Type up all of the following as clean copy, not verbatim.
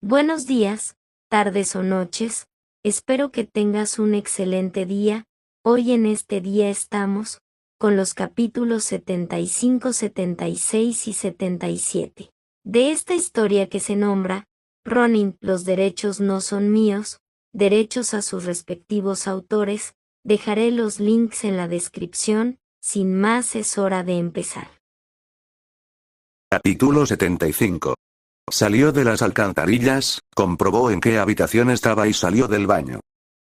Buenos días, tardes o noches, espero que tengas un excelente día. Hoy en este día estamos con los capítulos 75, 76 y 77 de esta historia que se nombra Ronin, los derechos no son míos, derechos a sus respectivos autores. Dejaré los links en la descripción. Sin más, es hora de empezar. Capítulo 75. Salió de las alcantarillas, comprobó en qué habitación estaba y salió del baño.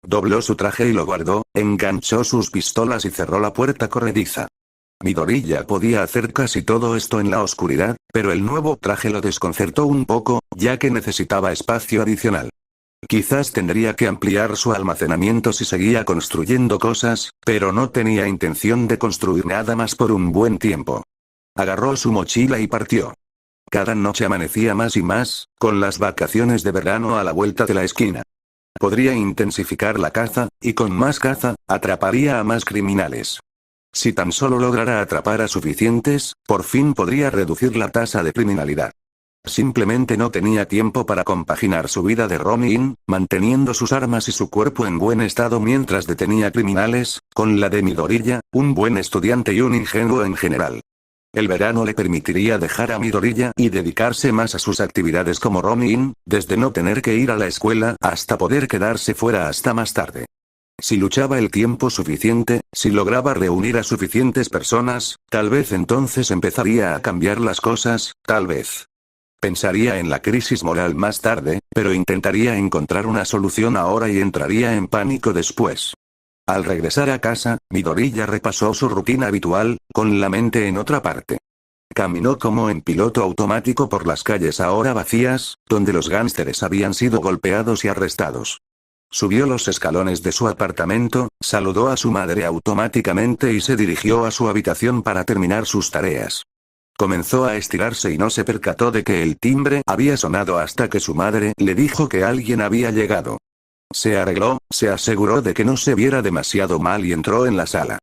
Dobló su traje y lo guardó, enganchó sus pistolas y cerró la puerta corrediza. Midoriya podía hacer casi todo esto en la oscuridad, pero el nuevo traje lo desconcertó un poco, ya que necesitaba espacio adicional. Quizás tendría que ampliar su almacenamiento si seguía construyendo cosas, pero no tenía intención de construir nada más por un buen tiempo. Agarró su mochila y partió. Cada noche amanecía más y más, con las vacaciones de verano a la vuelta de la esquina. Podría intensificar la caza, y con más caza, atraparía a más criminales. Si tan solo lograra atrapar a suficientes, por fin podría reducir la tasa de criminalidad. Simplemente no tenía tiempo para compaginar su vida de Ronin, manteniendo sus armas y su cuerpo en buen estado mientras detenía criminales, con la de Midoriya, un buen estudiante y un ingenuo en general. El verano le permitiría dejar a Midoriya y dedicarse más a sus actividades como Ronin, desde no tener que ir a la escuela hasta poder quedarse fuera hasta más tarde. Si luchaba el tiempo suficiente, si lograba reunir a suficientes personas, tal vez entonces empezaría a cambiar las cosas, tal vez. Pensaría en la crisis moral más tarde, pero intentaría encontrar una solución ahora y entraría en pánico después. Al regresar a casa, Midoriya repasó su rutina habitual, con la mente en otra parte. Caminó como en piloto automático por las calles ahora vacías, donde los gánsteres habían sido golpeados y arrestados. Subió los escalones de su apartamento, saludó a su madre automáticamente y se dirigió a su habitación para terminar sus tareas. Comenzó a estirarse y no se percató de que el timbre había sonado hasta que su madre le dijo que alguien había llegado. Se arregló, se aseguró de que no se viera demasiado mal y entró en la sala.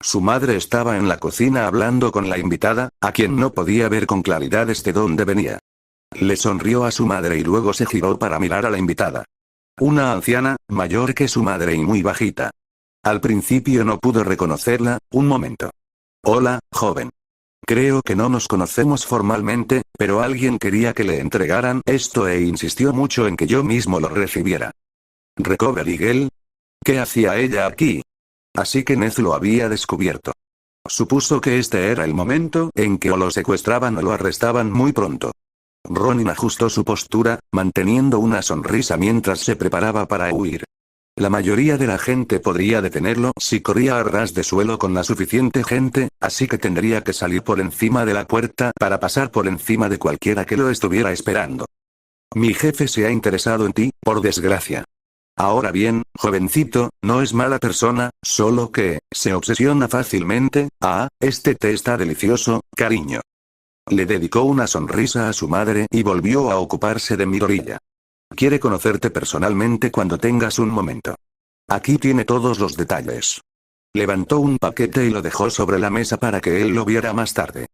Su madre estaba en la cocina hablando con la invitada, a quien no podía ver con claridad desde dónde venía. Le sonrió a su madre y luego se giró para mirar a la invitada. Una anciana, mayor que su madre y muy bajita. Al principio no pudo reconocerla. Un momento. Hola, joven. Creo que no nos conocemos formalmente, pero alguien quería que le entregaran esto e insistió mucho en que yo mismo lo recibiera. ¿Recovery Girl? ¿Qué hacía ella aquí? Así que Nez lo había descubierto. Supuso que este era el momento en que o lo secuestraban o lo arrestaban muy pronto. Ronin ajustó su postura, manteniendo una sonrisa mientras se preparaba para huir. La mayoría de la gente podría detenerlo si corría a ras de suelo con la suficiente gente, así que tendría que salir por encima de la puerta para pasar por encima de cualquiera que lo estuviera esperando. Mi jefe se ha interesado en ti, por desgracia. Ahora bien, jovencito, no es mala persona, solo que, se obsesiona fácilmente. Este té está delicioso, cariño. Le dedicó una sonrisa a su madre y volvió a ocuparse de Midoriya. Quiere conocerte personalmente cuando tengas un momento. Aquí tiene todos los detalles. Levantó un paquete y lo dejó sobre la mesa para que él lo viera más tarde.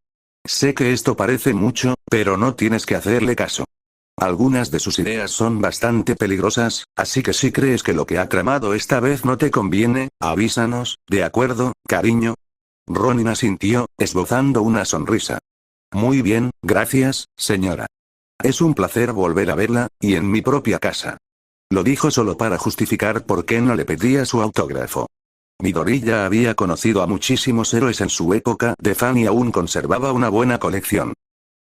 Sé que esto parece mucho, pero no tienes que hacerle caso. Algunas de sus ideas son bastante peligrosas, así que si crees que lo que ha tramado esta vez no te conviene, avísanos, ¿de acuerdo, cariño? Ronin asintió, esbozando una sonrisa. Muy bien, gracias, señora. Es un placer volver a verla, y en mi propia casa. Lo dijo solo para justificar por qué no le pedía su autógrafo. Midoriya había conocido a muchísimos héroes en su época de fan y aún conservaba una buena colección.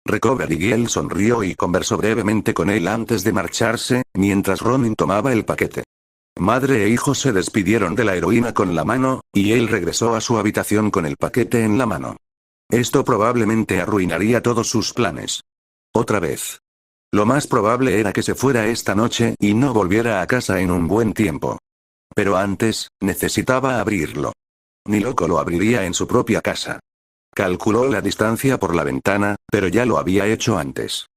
Recovery Girl sonrió y conversó brevemente con él antes de marcharse, mientras Ronin tomaba el paquete. Madre e hijo se despidieron de la heroína con la mano, y él regresó a su habitación con el paquete en la mano. Esto probablemente arruinaría todos sus planes. Otra vez. Lo más probable era que se fuera esta noche y no volviera a casa en un buen tiempo. Pero antes, necesitaba abrirlo. Ni loco lo abriría en su propia casa. Calculó la distancia por la ventana, pero ya lo había hecho antes.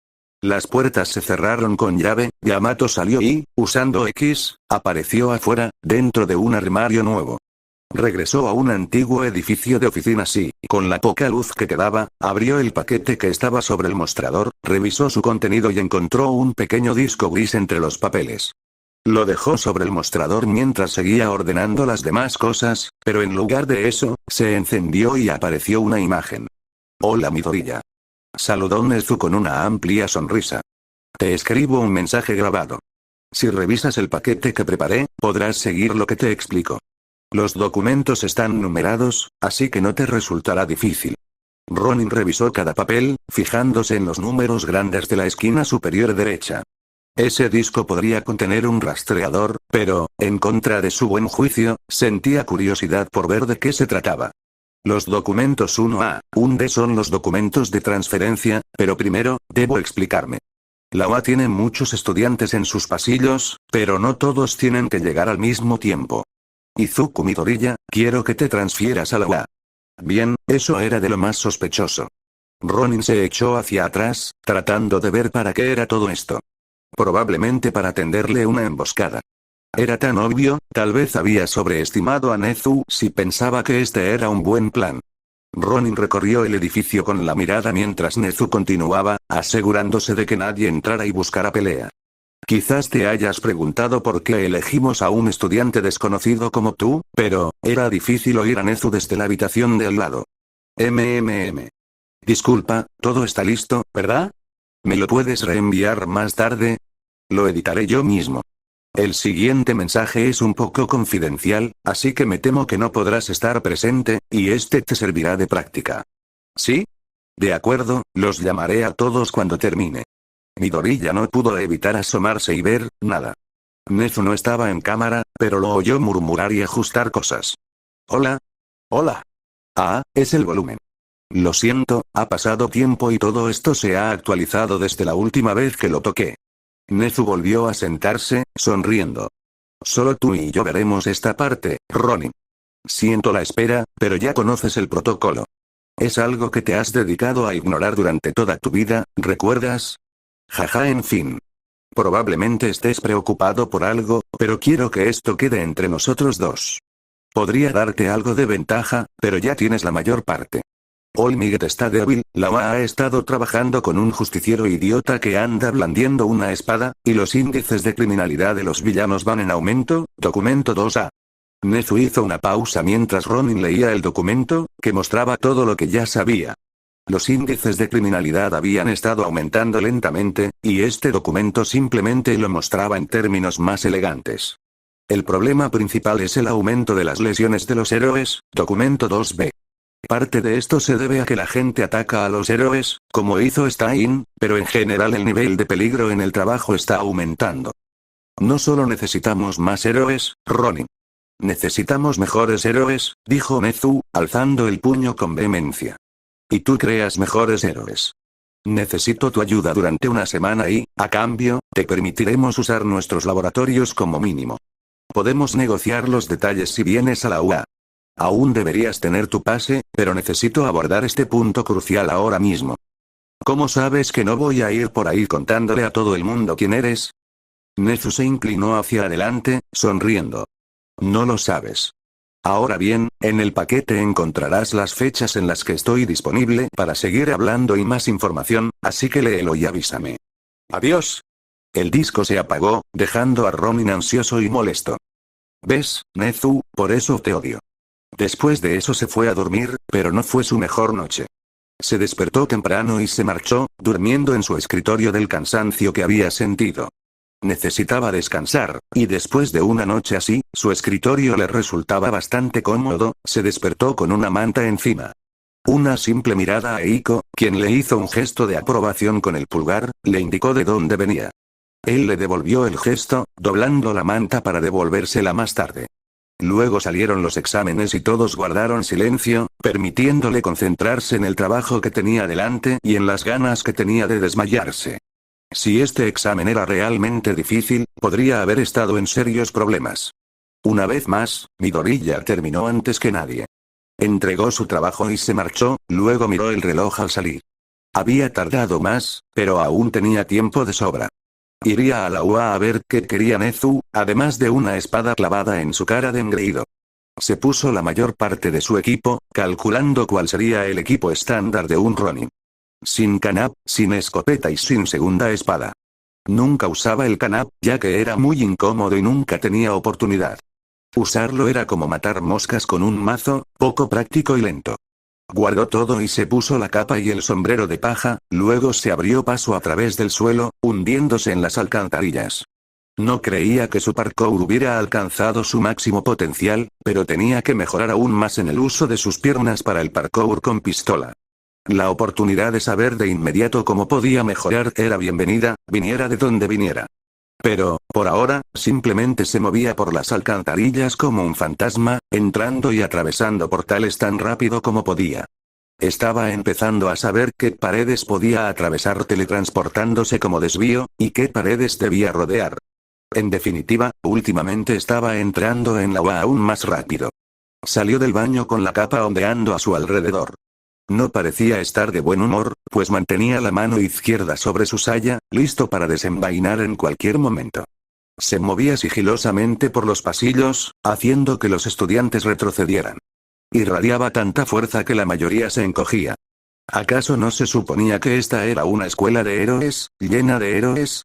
Las puertas se cerraron con llave, Yamato salió y, usando X, apareció afuera, dentro de un armario nuevo. Regresó a un antiguo edificio de oficinas y, con la poca luz que quedaba, abrió el paquete que estaba sobre el mostrador, revisó su contenido y encontró un pequeño disco gris entre los papeles. Lo dejó sobre el mostrador mientras seguía ordenando las demás cosas, pero en lugar de eso, se encendió y apareció una imagen. Hola Midoriya. Saludó Nezu con una amplia sonrisa. Te escribo un mensaje grabado. Si revisas el paquete que preparé, podrás seguir lo que te explico. Los documentos están numerados, así que no te resultará difícil. Ronin revisó cada papel, fijándose en los números grandes de la esquina superior derecha. Ese disco podría contener un rastreador, pero, en contra de su buen juicio, sentía curiosidad por ver de qué se trataba. Los documentos 1A, 1D son los documentos de transferencia, pero primero, debo explicarme. La UA tiene muchos estudiantes en sus pasillos, pero no todos tienen que llegar al mismo tiempo. Izuku Midoriya, quiero que te transfieras a la UA. Bien, eso era de lo más sospechoso. Ronin se echó hacia atrás, tratando de ver para qué era todo esto. Probablemente para tenderle una emboscada. Era tan obvio, tal vez había sobreestimado a Nezu si pensaba que este era un buen plan. Ronin recorrió el edificio con la mirada mientras Nezu continuaba, asegurándose de que nadie entrara y buscara pelea. Quizás te hayas preguntado por qué elegimos a un estudiante desconocido como tú, pero, era difícil oír a Nezu desde la habitación de al lado. Disculpa, todo está listo, ¿verdad? ¿Me lo puedes reenviar más tarde? Lo editaré yo mismo. El siguiente mensaje es un poco confidencial, así que me temo que no podrás estar presente, y este te servirá de práctica. ¿Sí? De acuerdo, los llamaré a todos cuando termine. Midoriya no pudo evitar asomarse y ver nada. Nezu no estaba en cámara, pero lo oyó murmurar y ajustar cosas. Hola. Hola. Ah, es el volumen. Lo siento, ha pasado tiempo y todo esto se ha actualizado desde la última vez que lo toqué. Nezu volvió a sentarse, sonriendo. Solo tú y yo veremos esta parte, Ronin. Siento la espera, pero ya conoces el protocolo. Es algo que te has dedicado a ignorar durante toda tu vida, ¿recuerdas? Jaja, en fin. Probablemente estés preocupado por algo, pero quiero que esto quede entre nosotros dos. Podría darte algo de ventaja, pero ya tienes la mayor parte. All Might está débil, la UA ha estado trabajando con un justiciero idiota que anda blandiendo una espada, y los índices de criminalidad de los villanos van en aumento, documento 2A. Nezu hizo una pausa mientras Ronin leía el documento, que mostraba todo lo que ya sabía. Los índices de criminalidad habían estado aumentando lentamente, y este documento simplemente lo mostraba en términos más elegantes. El problema principal es el aumento de las lesiones de los héroes, documento 2B. Parte de esto se debe a que la gente ataca a los héroes, como hizo Stein, pero en general el nivel de peligro en el trabajo está aumentando. No solo necesitamos más héroes, Ronin. Necesitamos mejores héroes, dijo Nezu, alzando el puño con vehemencia. Y tú creas mejores héroes. Necesito tu ayuda durante una semana y, a cambio, te permitiremos usar nuestros laboratorios como mínimo. Podemos negociar los detalles si vienes a la UA. Aún deberías tener tu pase, pero necesito abordar este punto crucial ahora mismo. ¿Cómo sabes que no voy a ir por ahí contándole a todo el mundo quién eres? Nezu se inclinó hacia adelante, sonriendo. No lo sabes. Ahora bien, en el paquete encontrarás las fechas en las que estoy disponible para seguir hablando y más información, así que léelo y avísame. Adiós. El disco se apagó, dejando a Ronin ansioso y molesto. ¿Ves, Nezu? Por eso te odio. Después de eso se fue a dormir, pero no fue su mejor noche. Se despertó temprano y se marchó, durmiendo en su escritorio del cansancio que había sentido. Necesitaba descansar, y después de una noche así, su escritorio le resultaba bastante cómodo, se despertó con una manta encima. Una simple mirada a Eiko, quien le hizo un gesto de aprobación con el pulgar, le indicó de dónde venía. Él le devolvió el gesto, doblando la manta para devolvérsela más tarde. Luego salieron los exámenes y todos guardaron silencio, permitiéndole concentrarse en el trabajo que tenía delante y en las ganas que tenía de desmayarse. Si este examen era realmente difícil, podría haber estado en serios problemas. Una vez más, Midoriya terminó antes que nadie. Entregó su trabajo y se marchó, luego miró el reloj al salir. Había tardado más, pero aún tenía tiempo de sobra. Iría a la UA a ver qué quería Nezu, además de una espada clavada en su cara de engreído. Se puso la mayor parte de su equipo, calculando cuál sería el equipo estándar de un Ronin. Sin canap, sin escopeta y sin segunda espada. Nunca usaba el canap, ya que era muy incómodo y nunca tenía oportunidad. Usarlo era como matar moscas con un mazo, poco práctico y lento. Guardó todo y se puso la capa y el sombrero de paja, luego se abrió paso a través del suelo, hundiéndose en las alcantarillas. No creía que su parkour hubiera alcanzado su máximo potencial, pero tenía que mejorar aún más en el uso de sus piernas para el parkour con pistola. La oportunidad de saber de inmediato cómo podía mejorar era bienvenida, viniera de donde viniera. Pero, por ahora, simplemente se movía por las alcantarillas como un fantasma, entrando y atravesando portales tan rápido como podía. Estaba empezando a saber qué paredes podía atravesar teletransportándose como desvío, y qué paredes debía rodear. En definitiva, últimamente estaba entrando en la UA aún más rápido. Salió del baño con la capa ondeando a su alrededor. No parecía estar de buen humor, pues mantenía la mano izquierda sobre su saya, listo para desenvainar en cualquier momento. Se movía sigilosamente por los pasillos, haciendo que los estudiantes retrocedieran. Irradiaba tanta fuerza que la mayoría se encogía. ¿Acaso no se suponía que esta era una escuela de héroes, llena de héroes?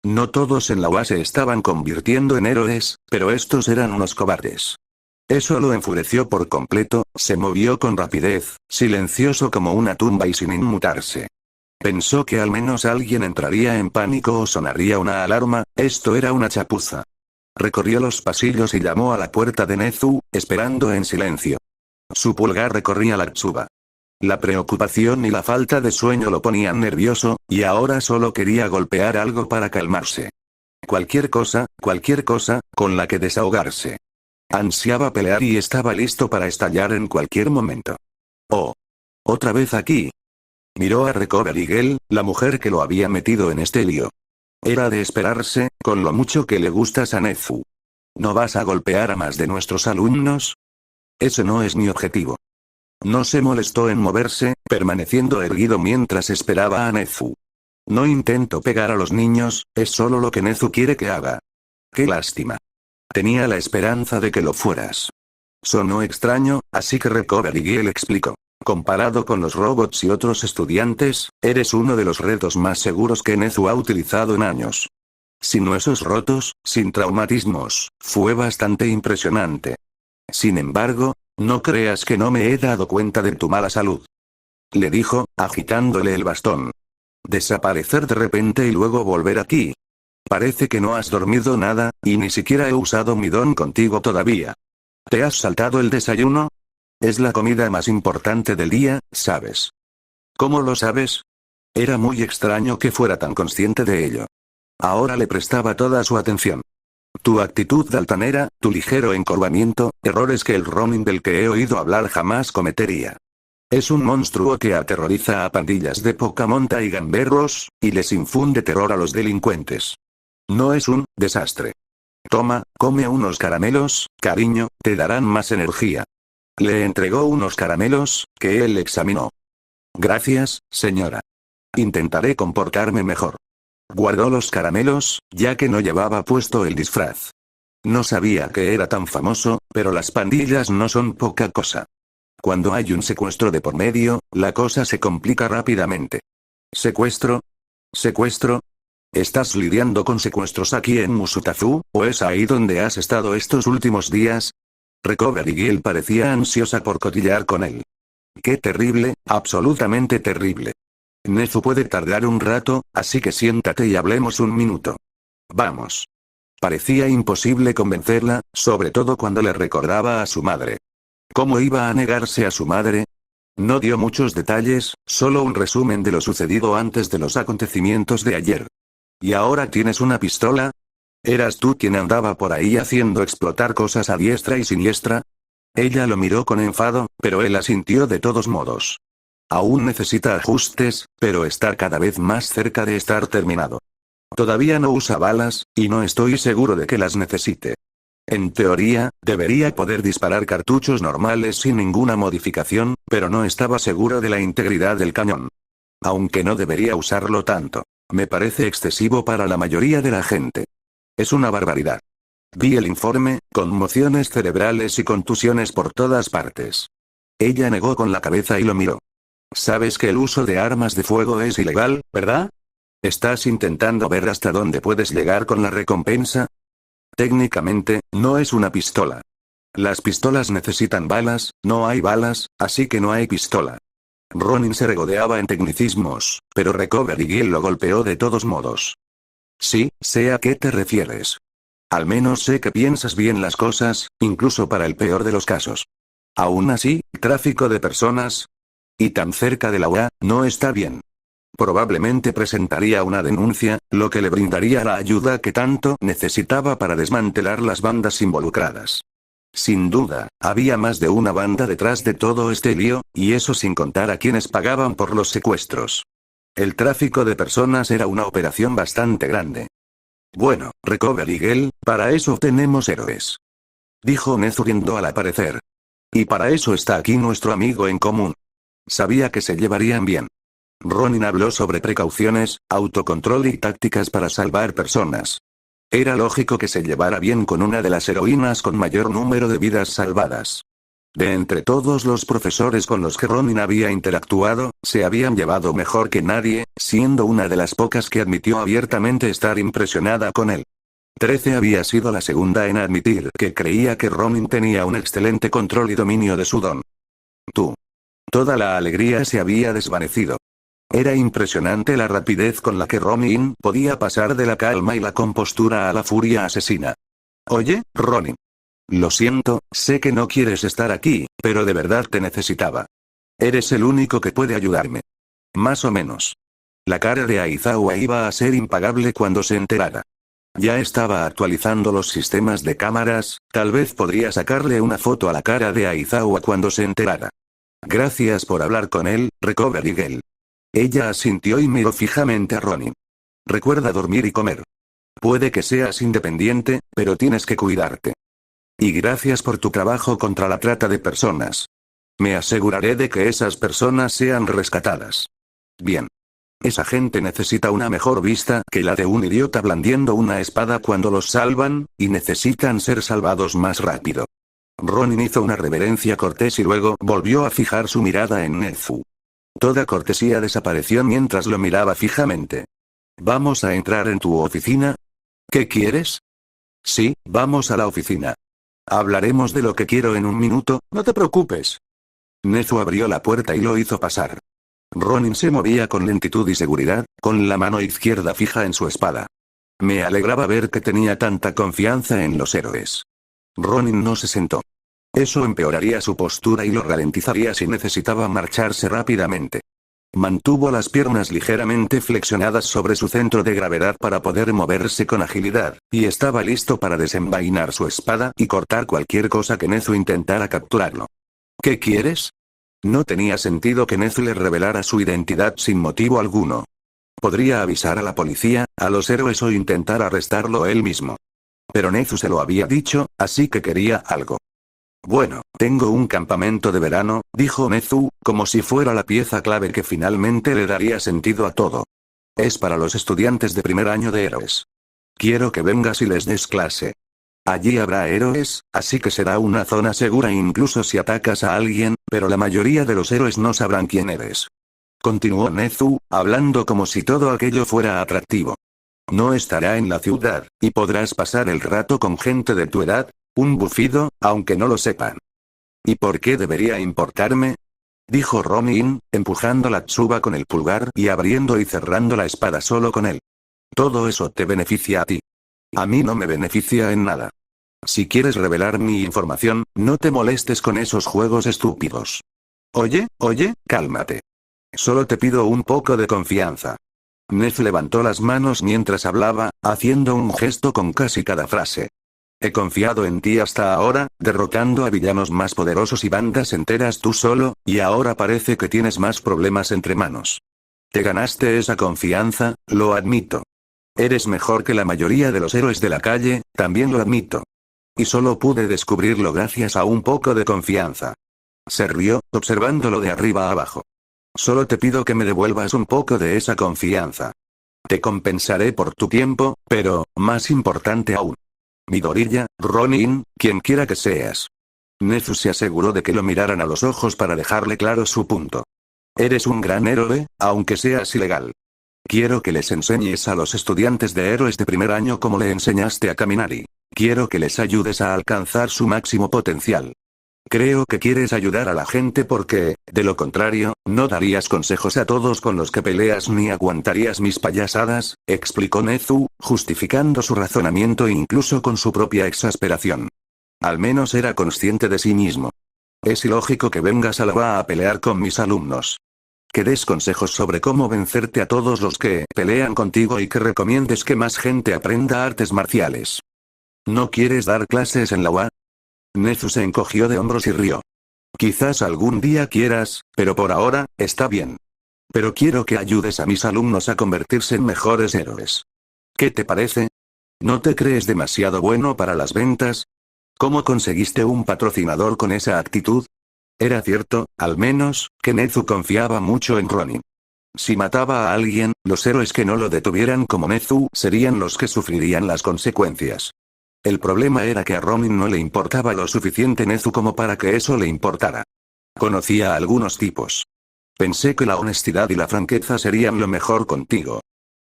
No todos en la UA se estaban convirtiendo en héroes, pero estos eran unos cobardes. Eso lo enfureció por completo, se movió con rapidez, silencioso como una tumba y sin inmutarse. Pensó que al menos alguien entraría en pánico o sonaría una alarma, esto era una chapuza. Recorrió los pasillos y llamó a la puerta de Nezu, esperando en silencio. Su pulgar recorría la tsuba. La preocupación y la falta de sueño lo ponían nervioso, y ahora solo quería golpear algo para calmarse. Cualquier cosa, con la que desahogarse. Ansiaba pelear y estaba listo para estallar en cualquier momento. Oh. ¿Otra vez aquí? Miró a Recover Eagle, la mujer que lo había metido en este lío. Era de esperarse, con lo mucho que le gustas a Nezu. ¿No vas a golpear a más de nuestros alumnos? Ese no es mi objetivo. No se molestó en moverse, permaneciendo erguido mientras esperaba a Nezu. No intento pegar a los niños, es solo lo que Nezu quiere que haga. Qué lástima. Tenía la esperanza de que lo fueras. Sonó extraño, así que Recover Eagle explicó. Comparado con los robots y otros estudiantes, eres uno de los retos más seguros que Nezu ha utilizado en años. Sin huesos rotos, sin traumatismos, fue bastante impresionante. Sin embargo, no creas que no me he dado cuenta de tu mala salud. Le dijo, agitándole el bastón. Desaparecer de repente y luego volver aquí. Parece que no has dormido nada, y ni siquiera he usado mi don contigo todavía. ¿Te has saltado el desayuno? Es la comida más importante del día, ¿sabes? ¿Cómo lo sabes? Era muy extraño que fuera tan consciente de ello. Ahora le prestaba toda su atención. Tu actitud altanera, tu ligero encorvamiento, errores que el Ronin del que he oído hablar jamás cometería. Es un monstruo que aterroriza a pandillas de poca monta y gamberros, y les infunde terror a los delincuentes. No es un desastre. Toma, come unos caramelos, cariño, te darán más energía. Le entregó unos caramelos, que él examinó. Gracias, señora. Intentaré comportarme mejor. Guardó los caramelos, ya que no llevaba puesto el disfraz. No sabía que era tan famoso, pero las pandillas no son poca cosa. Cuando hay un secuestro de por medio, la cosa se complica rápidamente. ¿Secuestro? ¿Secuestro? ¿Estás lidiando con secuestros aquí en Musutazu, o es ahí donde has estado estos últimos días? Recover Eagle parecía ansiosa por cotillar con él. Qué terrible, absolutamente terrible. Nezu puede tardar un rato, así que siéntate y hablemos un minuto. Vamos. Parecía imposible convencerla, sobre todo cuando le recordaba a su madre. ¿Cómo iba a negarse a su madre? No dio muchos detalles, solo un resumen de lo sucedido antes de los acontecimientos de ayer. ¿Y ahora tienes una pistola? ¿Eras tú quien andaba por ahí haciendo explotar cosas a diestra y siniestra? Ella lo miró con enfado, pero él asintió de todos modos. Aún necesita ajustes, pero está cada vez más cerca de estar terminado. Todavía no usa balas, y no estoy seguro de que las necesite. En teoría, debería poder disparar cartuchos normales sin ninguna modificación, pero no estaba seguro de la integridad del cañón. Aunque no debería usarlo tanto. Me parece excesivo para la mayoría de la gente. Es una barbaridad. Vi el informe, conmociones cerebrales y contusiones por todas partes. Ella negó con la cabeza y lo miró. Sabes que el uso de armas de fuego es ilegal, ¿verdad? ¿Estás intentando ver hasta dónde puedes llegar con la recompensa? Técnicamente, no es una pistola. Las pistolas necesitan balas, no hay balas, así que no hay pistola. Ronin se regodeaba en tecnicismos, pero Recovery Girl lo golpeó de todos modos. Sí, sé a qué te refieres. Al menos sé que piensas bien las cosas, incluso para el peor de los casos. Aún así, tráfico de personas. Y tan cerca de la UA, no está bien. Probablemente presentaría una denuncia, lo que le brindaría la ayuda que tanto necesitaba para desmantelar las bandas involucradas. Sin duda, había más de una banda detrás de todo este lío, y eso sin contar a quienes pagaban por los secuestros. El tráfico de personas era una operación bastante grande. Bueno, Recovery Girl, para eso tenemos héroes. Dijo Nezu riendo al aparecer. Y para eso está aquí nuestro amigo en común. Sabía que se llevarían bien. Ronin habló sobre precauciones, autocontrol y tácticas para salvar personas. Era lógico que se llevara bien con una de las heroínas con mayor número de vidas salvadas. De entre todos los profesores con los que Ronin había interactuado, se habían llevado mejor que nadie, siendo una de las pocas que admitió abiertamente estar impresionada con él. 13 había sido la segunda en admitir que creía que Ronin tenía un excelente control y dominio de su don. Toda la alegría se había desvanecido. Era impresionante la rapidez con la que Ronin podía pasar de la calma y la compostura a la furia asesina. Oye, Ronin. Lo siento, sé que no quieres estar aquí, pero de verdad te necesitaba. Eres el único que puede ayudarme. Más o menos. La cara de Aizawa iba a ser impagable cuando se enterara. Ya estaba actualizando los sistemas de cámaras, tal vez podría sacarle una foto a la cara de Aizawa cuando se enterara. Gracias por hablar con él, Recovery Girl. Ella asintió y miró fijamente a Ronin. Recuerda dormir y comer. Puede que seas independiente, pero tienes que cuidarte. Y gracias por tu trabajo contra la trata de personas. Me aseguraré de que esas personas sean rescatadas. Bien. Esa gente necesita una mejor vista que la de un idiota blandiendo una espada cuando los salvan, y necesitan ser salvados más rápido. Ronin hizo una reverencia cortés y luego volvió a fijar su mirada en Nezu. Toda cortesía desapareció mientras lo miraba fijamente. ¿Vamos a entrar en tu oficina? ¿Qué quieres? Sí, vamos a la oficina. Hablaremos de lo que quiero en un minuto, no te preocupes. Nezu abrió la puerta y lo hizo pasar. Ronin se movía con lentitud y seguridad, con la mano izquierda fija en su espada. Me alegraba ver que tenía tanta confianza en los héroes. Ronin no se sentó. Eso empeoraría su postura y lo ralentizaría si necesitaba marcharse rápidamente. Mantuvo las piernas ligeramente flexionadas sobre su centro de gravedad para poder moverse con agilidad, y estaba listo para desenvainar su espada y cortar cualquier cosa que Nezu intentara capturarlo. ¿Qué quieres? No tenía sentido que Nezu le revelara su identidad sin motivo alguno. Podría avisar a la policía, a los héroes o intentar arrestarlo él mismo. Pero Nezu se lo había dicho, así que quería algo. Bueno, tengo un campamento de verano, dijo Nezu, como si fuera la pieza clave que finalmente le daría sentido a todo. Es para los estudiantes de primer año de héroes. Quiero que vengas y les des clase. Allí habrá héroes, así que será una zona segura incluso si atacas a alguien, pero la mayoría de los héroes no sabrán quién eres. Continuó Nezu, hablando como si todo aquello fuera atractivo. No estará en la ciudad, y podrás pasar el rato con gente de tu edad. Un bufido, aunque no lo sepan. ¿Y por qué debería importarme? Dijo Ronin, empujando la tsuba con el pulgar y abriendo y cerrando la espada solo con él. Todo eso te beneficia a ti. A mí no me beneficia en nada. Si quieres revelar mi información, no te molestes con esos juegos estúpidos. Oye, cálmate. Solo te pido un poco de confianza. Nef levantó las manos mientras hablaba, haciendo un gesto con casi cada frase. He confiado en ti hasta ahora, derrotando a villanos más poderosos y bandas enteras tú solo, y ahora parece que tienes más problemas entre manos. Te ganaste esa confianza, lo admito. Eres mejor que la mayoría de los héroes de la calle, también lo admito. Y solo pude descubrirlo gracias a un poco de confianza. Se rió, observándolo de arriba a abajo. Solo te pido que me devuelvas un poco de esa confianza. Te compensaré por tu tiempo, pero, más importante aún. Midoriya, Ronin, quien quiera que seas. Nezu se aseguró de que lo miraran a los ojos para dejarle claro su punto. Eres un gran héroe, aunque seas ilegal. Quiero que les enseñes a los estudiantes de héroes de primer año como le enseñaste a Kaminari. Quiero que les ayudes a alcanzar su máximo potencial. Creo que quieres ayudar a la gente porque, de lo contrario, no darías consejos a todos con los que peleas ni aguantarías mis payasadas, explicó Nezu, justificando su razonamiento incluso con su propia exasperación. Al menos era consciente de sí mismo. Es ilógico que vengas a la UA a pelear con mis alumnos. Que des consejos sobre cómo vencerte a todos los que pelean contigo y que recomiendes que más gente aprenda artes marciales. ¿No quieres dar clases en la UA? Nezu se encogió de hombros y rió. Quizás algún día quieras, pero por ahora, está bien. Pero quiero que ayudes a mis alumnos a convertirse en mejores héroes. ¿Qué te parece? ¿No te crees demasiado bueno para las ventas? ¿Cómo conseguiste un patrocinador con esa actitud? Era cierto, al menos, que Nezu confiaba mucho en Ronin. Si mataba a alguien, los héroes que no lo detuvieran como Nezu serían los que sufrirían las consecuencias. El problema era que a Ronin no le importaba lo suficiente Nezu como para que eso le importara. Conocía a algunos tipos. Pensé que la honestidad y la franqueza serían lo mejor contigo.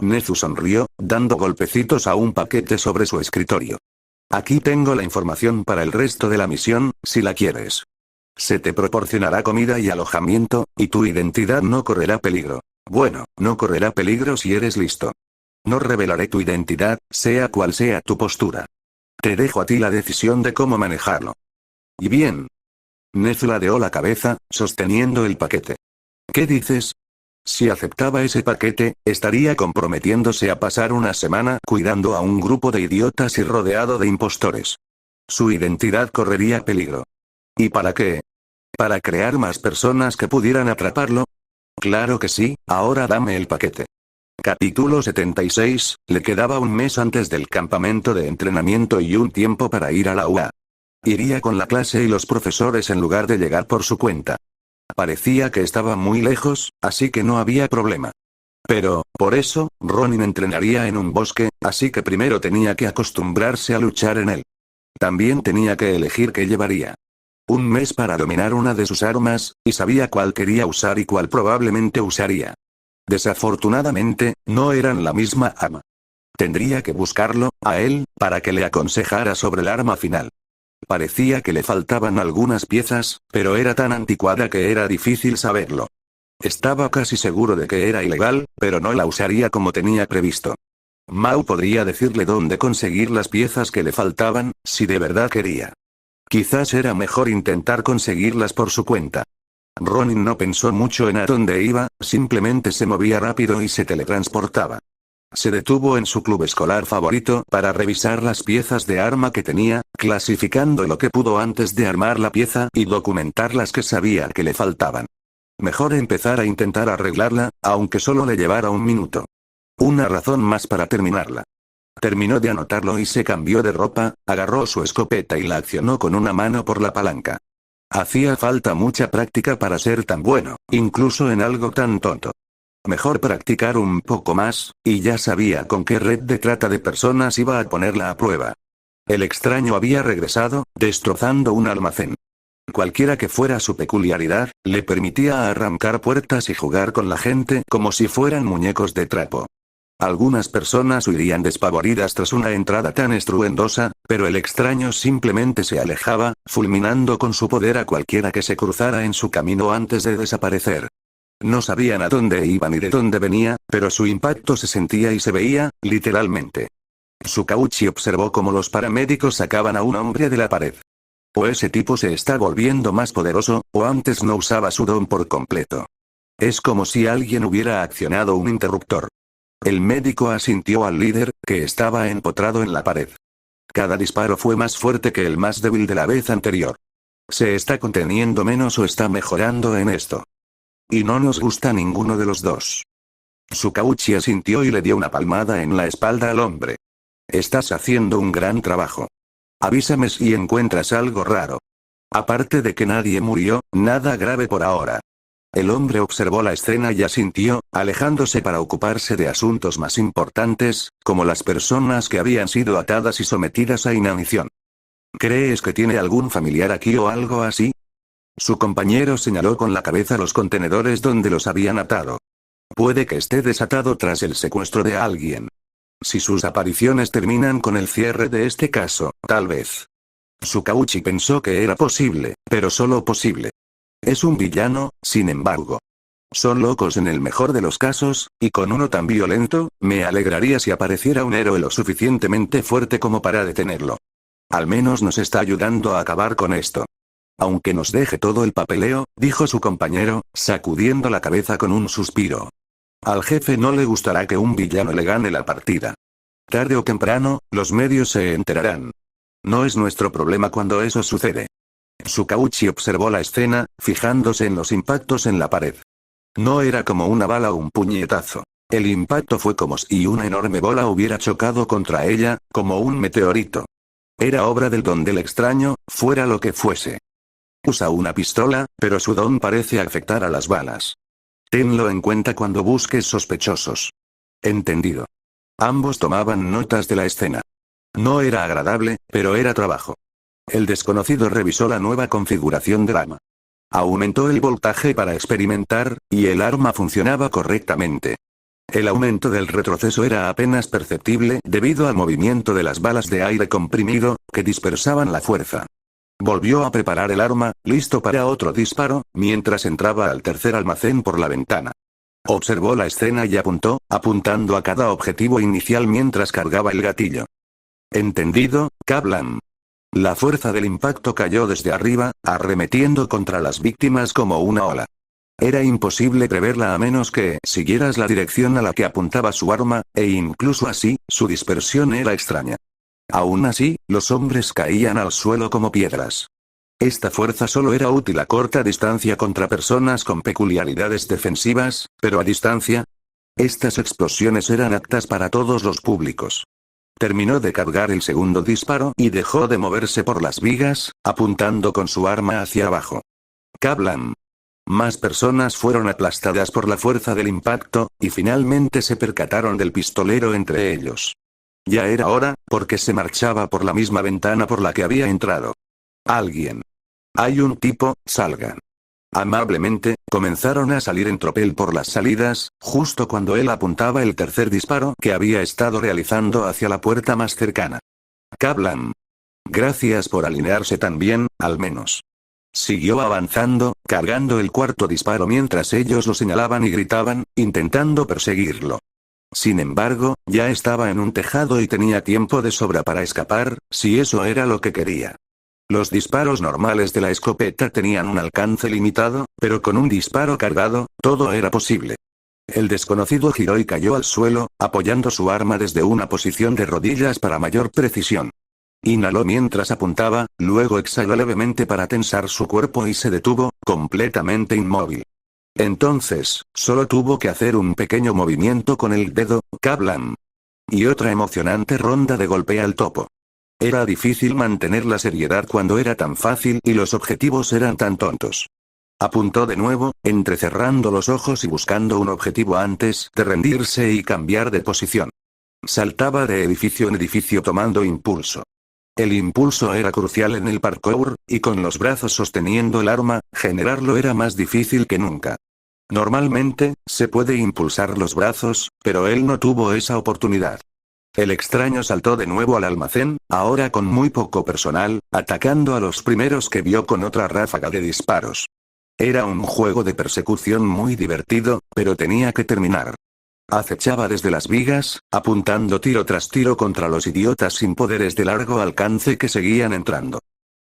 Nezu sonrió, dando golpecitos a un paquete sobre su escritorio. Aquí tengo la información para el resto de la misión, si la quieres. Se te proporcionará comida y alojamiento, y tu identidad no correrá peligro. Bueno, no correrá peligro si eres listo. No revelaré tu identidad, sea cual sea tu postura. Te dejo a ti la decisión de cómo manejarlo. Y bien. Nezu ladeó la cabeza, sosteniendo el paquete. ¿Qué dices? Si aceptaba ese paquete, estaría comprometiéndose a pasar una semana cuidando a un grupo de idiotas y rodeado de impostores. Su identidad correría peligro. ¿Y para qué? ¿Para crear más personas que pudieran atraparlo? Claro que sí, ahora dame el paquete. Capítulo 76, le quedaba un mes antes del campamento de entrenamiento y un tiempo para ir a la UA. Iría con la clase y los profesores en lugar de llegar por su cuenta. Parecía que estaba muy lejos, así que no había problema. Pero, por eso, Ronin entrenaría en un bosque, así que primero tenía que acostumbrarse a luchar en él. También tenía que elegir qué llevaría. Un mes para dominar una de sus armas, y sabía cuál quería usar y cuál probablemente usaría. Desafortunadamente, no eran la misma arma. Tendría que buscarlo, a él, para que le aconsejara sobre el arma final. Parecía que le faltaban algunas piezas, pero era tan anticuada que era difícil saberlo. Estaba casi seguro de que era ilegal, pero no la usaría como tenía previsto. Mao podría decirle dónde conseguir las piezas que le faltaban, si de verdad quería. Quizás era mejor intentar conseguirlas por su cuenta. Ronin no pensó mucho en a dónde iba, simplemente se movía rápido y se teletransportaba. Se detuvo en su club escolar favorito para revisar las piezas de arma que tenía, clasificando lo que pudo antes de armar la pieza y documentar las que sabía que le faltaban. Mejor empezar a intentar arreglarla, aunque solo le llevara un minuto. Una razón más para terminarla. Terminó de anotarlo y se cambió de ropa, agarró su escopeta y la accionó con una mano por la palanca. Hacía falta mucha práctica para ser tan bueno, incluso en algo tan tonto. Mejor practicar un poco más, y ya sabía con qué red de trata de personas iba a ponerla a prueba. El extraño había regresado, destrozando un almacén. Cualquiera que fuera su peculiaridad, le permitía arrancar puertas y jugar con la gente como si fueran muñecos de trapo. Algunas personas huirían despavoridas tras una entrada tan estruendosa, pero el extraño simplemente se alejaba, fulminando con su poder a cualquiera que se cruzara en su camino antes de desaparecer. No sabían a dónde iba ni de dónde venía, pero su impacto se sentía y se veía, literalmente. Sukauchi observó cómo los paramédicos sacaban a un hombre de la pared. O ese tipo se está volviendo más poderoso, o antes no usaba su don por completo. Es como si alguien hubiera accionado un interruptor. El médico asintió al líder, que estaba empotrado en la pared. Cada disparo fue más fuerte que el más débil de la vez anterior. ¿Se está conteniendo menos o está mejorando en esto? Y no nos gusta ninguno de los dos. Sukauchi asintió y le dio una palmada en la espalda al hombre. Estás haciendo un gran trabajo. Avísame si encuentras algo raro. Aparte de que nadie murió, nada grave por ahora. El hombre observó la escena y asintió, alejándose para ocuparse de asuntos más importantes, como las personas que habían sido atadas y sometidas a inanición. ¿Crees que tiene algún familiar aquí o algo así? Su compañero señaló con la cabeza los contenedores donde los habían atado. Puede que esté desatado tras el secuestro de alguien. Si sus apariciones terminan con el cierre de este caso, tal vez. Sukauchi pensó que era posible, pero solo posible. Es un villano, sin embargo. Son locos en el mejor de los casos, y con uno tan violento, me alegraría si apareciera un héroe lo suficientemente fuerte como para detenerlo. Al menos nos está ayudando a acabar con esto. Aunque nos deje todo el papeleo, dijo su compañero, sacudiendo la cabeza con un suspiro. Al jefe no le gustará que un villano le gane la partida. Tarde o temprano, los medios se enterarán. No es nuestro problema cuando eso sucede. Sukauchi observó la escena, fijándose en los impactos en la pared. No era como una bala o un puñetazo. El impacto fue como si una enorme bola hubiera chocado contra ella, como un meteorito. Era obra del don del extraño, fuera lo que fuese. Usa una pistola, pero su don parece afectar a las balas. Tenlo en cuenta cuando busques sospechosos. Entendido. Ambos tomaban notas de la escena. No era agradable, pero era trabajo. El desconocido revisó la nueva configuración del arma. Aumentó el voltaje para experimentar, y el arma funcionaba correctamente. El aumento del retroceso era apenas perceptible debido al movimiento de las balas de aire comprimido, que dispersaban la fuerza. Volvió a preparar el arma, listo para otro disparo, mientras entraba al tercer almacén por la ventana. Observó la escena y apuntó, apuntando a cada objetivo inicial mientras cargaba el gatillo. Entendido, Kaplan. La fuerza del impacto cayó desde arriba, arremetiendo contra las víctimas como una ola. Era imposible preverla a menos que siguieras la dirección a la que apuntaba su arma, e incluso así, su dispersión era extraña. Aún así, los hombres caían al suelo como piedras. Esta fuerza solo era útil a corta distancia contra personas con peculiaridades defensivas, pero a distancia. Estas explosiones eran aptas para todos los públicos. Terminó de cargar el segundo disparo y dejó de moverse por las vigas, apuntando con su arma hacia abajo. Kaplan. Más personas fueron aplastadas por la fuerza del impacto, y finalmente se percataron del pistolero entre ellos. Ya era hora, porque se marchaba por la misma ventana por la que había entrado. Alguien. Hay un tipo, salgan. Amablemente, comenzaron a salir en tropel por las salidas, justo cuando él apuntaba el tercer disparo que había estado realizando hacia la puerta más cercana. Kaplan. Gracias por alinearse tan bien, al menos. Siguió avanzando, cargando el cuarto disparo mientras ellos lo señalaban y gritaban, intentando perseguirlo. Sin embargo, ya estaba en un tejado y tenía tiempo de sobra para escapar, si eso era lo que quería. Los disparos normales de la escopeta tenían un alcance limitado, pero con un disparo cargado, todo era posible. El desconocido giró y cayó al suelo, apoyando su arma desde una posición de rodillas para mayor precisión. Inhaló mientras apuntaba, luego exhaló levemente para tensar su cuerpo y se detuvo, completamente inmóvil. Entonces, solo tuvo que hacer un pequeño movimiento con el dedo, Kaplan. Y otra emocionante ronda de golpe al topo. Era difícil mantener la seriedad cuando era tan fácil y los objetivos eran tan tontos. Apuntó de nuevo, entrecerrando los ojos y buscando un objetivo antes de rendirse y cambiar de posición. Saltaba de edificio en edificio tomando impulso. El impulso era crucial en el parkour, y con los brazos sosteniendo el arma, generarlo era más difícil que nunca. Normalmente, se puede impulsar los brazos, pero él no tuvo esa oportunidad. El extraño saltó de nuevo al almacén, ahora con muy poco personal, atacando a los primeros que vio con otra ráfaga de disparos. Era un juego de persecución muy divertido, pero tenía que terminar. Acechaba desde las vigas, apuntando tiro tras tiro contra los idiotas sin poderes de largo alcance que seguían entrando.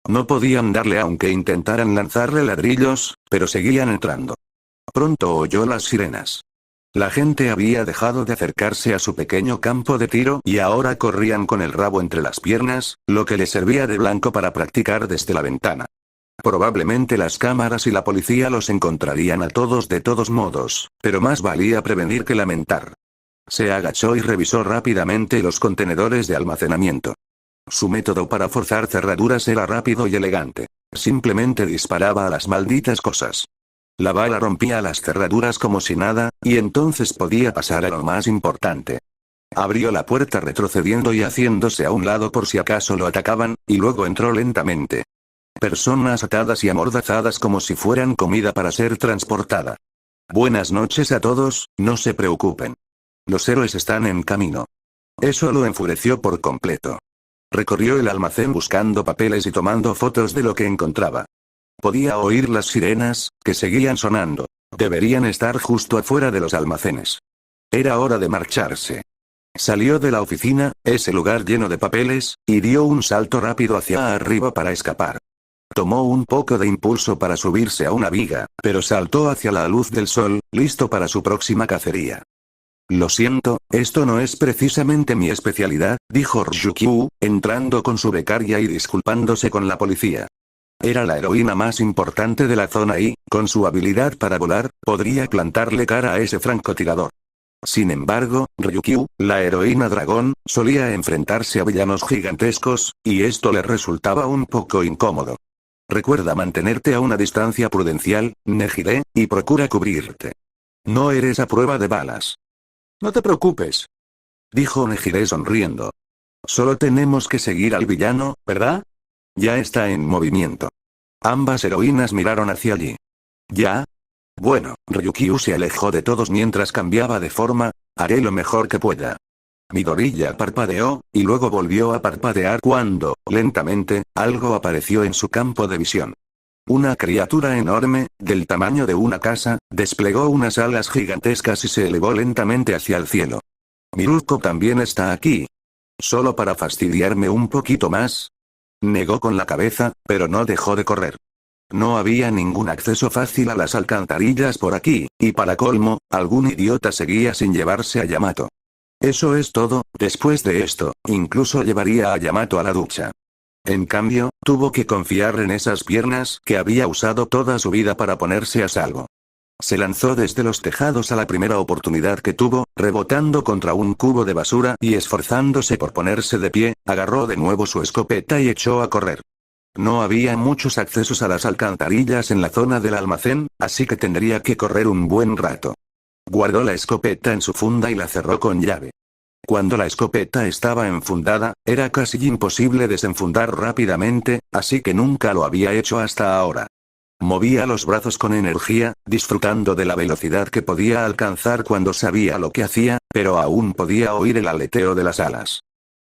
No podían darle aunque intentaran lanzarle ladrillos, pero seguían entrando. Pronto oyó las sirenas. La gente había dejado de acercarse a su pequeño campo de tiro y ahora corrían con el rabo entre las piernas, lo que les servía de blanco para practicar desde la ventana. Probablemente las cámaras y la policía los encontrarían a todos de todos modos, pero más valía prevenir que lamentar. Se agachó y revisó rápidamente los contenedores de almacenamiento. Su método para forzar cerraduras era rápido y elegante. Simplemente disparaba a las malditas cosas. La bala rompía las cerraduras como si nada, y entonces podía pasar a lo más importante. Abrió la puerta retrocediendo y haciéndose a un lado por si acaso lo atacaban, y luego entró lentamente. Personas atadas y amordazadas como si fueran comida para ser transportada. Buenas noches a todos, no se preocupen. Los héroes están en camino. Eso lo enfureció por completo. Recorrió el almacén buscando papeles y tomando fotos de lo que encontraba. Podía oír las sirenas, que seguían sonando. Deberían estar justo afuera de los almacenes. Era hora de marcharse. Salió de la oficina, ese lugar lleno de papeles, y dio un salto rápido hacia arriba para escapar. Tomó un poco de impulso para subirse a una viga, pero saltó hacia la luz del sol, listo para su próxima cacería. Lo siento, esto no es precisamente mi especialidad, dijo Ryukyu, entrando con su becaria y disculpándose con la policía. Era la heroína más importante de la zona y, con su habilidad para volar, podría plantarle cara a ese francotirador. Sin embargo, Ryukyu, la heroína dragón, solía enfrentarse a villanos gigantescos, y esto le resultaba un poco incómodo. Recuerda mantenerte a una distancia prudencial, Nejire, y procura cubrirte. No eres a prueba de balas. No te preocupes, dijo Nejire sonriendo. Solo tenemos que seguir al villano, ¿verdad? Ya está en movimiento. Ambas heroínas miraron hacia allí. ¿Ya? Bueno, Ryukyu se alejó de todos mientras cambiaba de forma. Haré lo mejor que pueda. Midoriya parpadeó, y luego volvió a parpadear cuando, lentamente, algo apareció en su campo de visión. Una criatura enorme, del tamaño de una casa, desplegó unas alas gigantescas y se elevó lentamente hacia el cielo. Miruko también está aquí. ¿Solo para fastidiarme un poquito más? Negó con la cabeza, pero no dejó de correr. No había ningún acceso fácil a las alcantarillas por aquí, y para colmo, algún idiota seguía sin llevarse a Yamato. Eso es todo, después de esto, incluso llevaría a Yamato a la ducha. En cambio, tuvo que confiar en esas piernas que había usado toda su vida para ponerse a salvo. Se lanzó desde los tejados a la primera oportunidad que tuvo, rebotando contra un cubo de basura y esforzándose por ponerse de pie, agarró de nuevo su escopeta y echó a correr. No había muchos accesos a las alcantarillas en la zona del almacén, así que tendría que correr un buen rato. Guardó la escopeta en su funda y la cerró con llave. Cuando la escopeta estaba enfundada, era casi imposible desenfundar rápidamente, así que nunca lo había hecho hasta ahora. Movía los brazos con energía, disfrutando de la velocidad que podía alcanzar cuando sabía lo que hacía, pero aún podía oír el aleteo de las alas.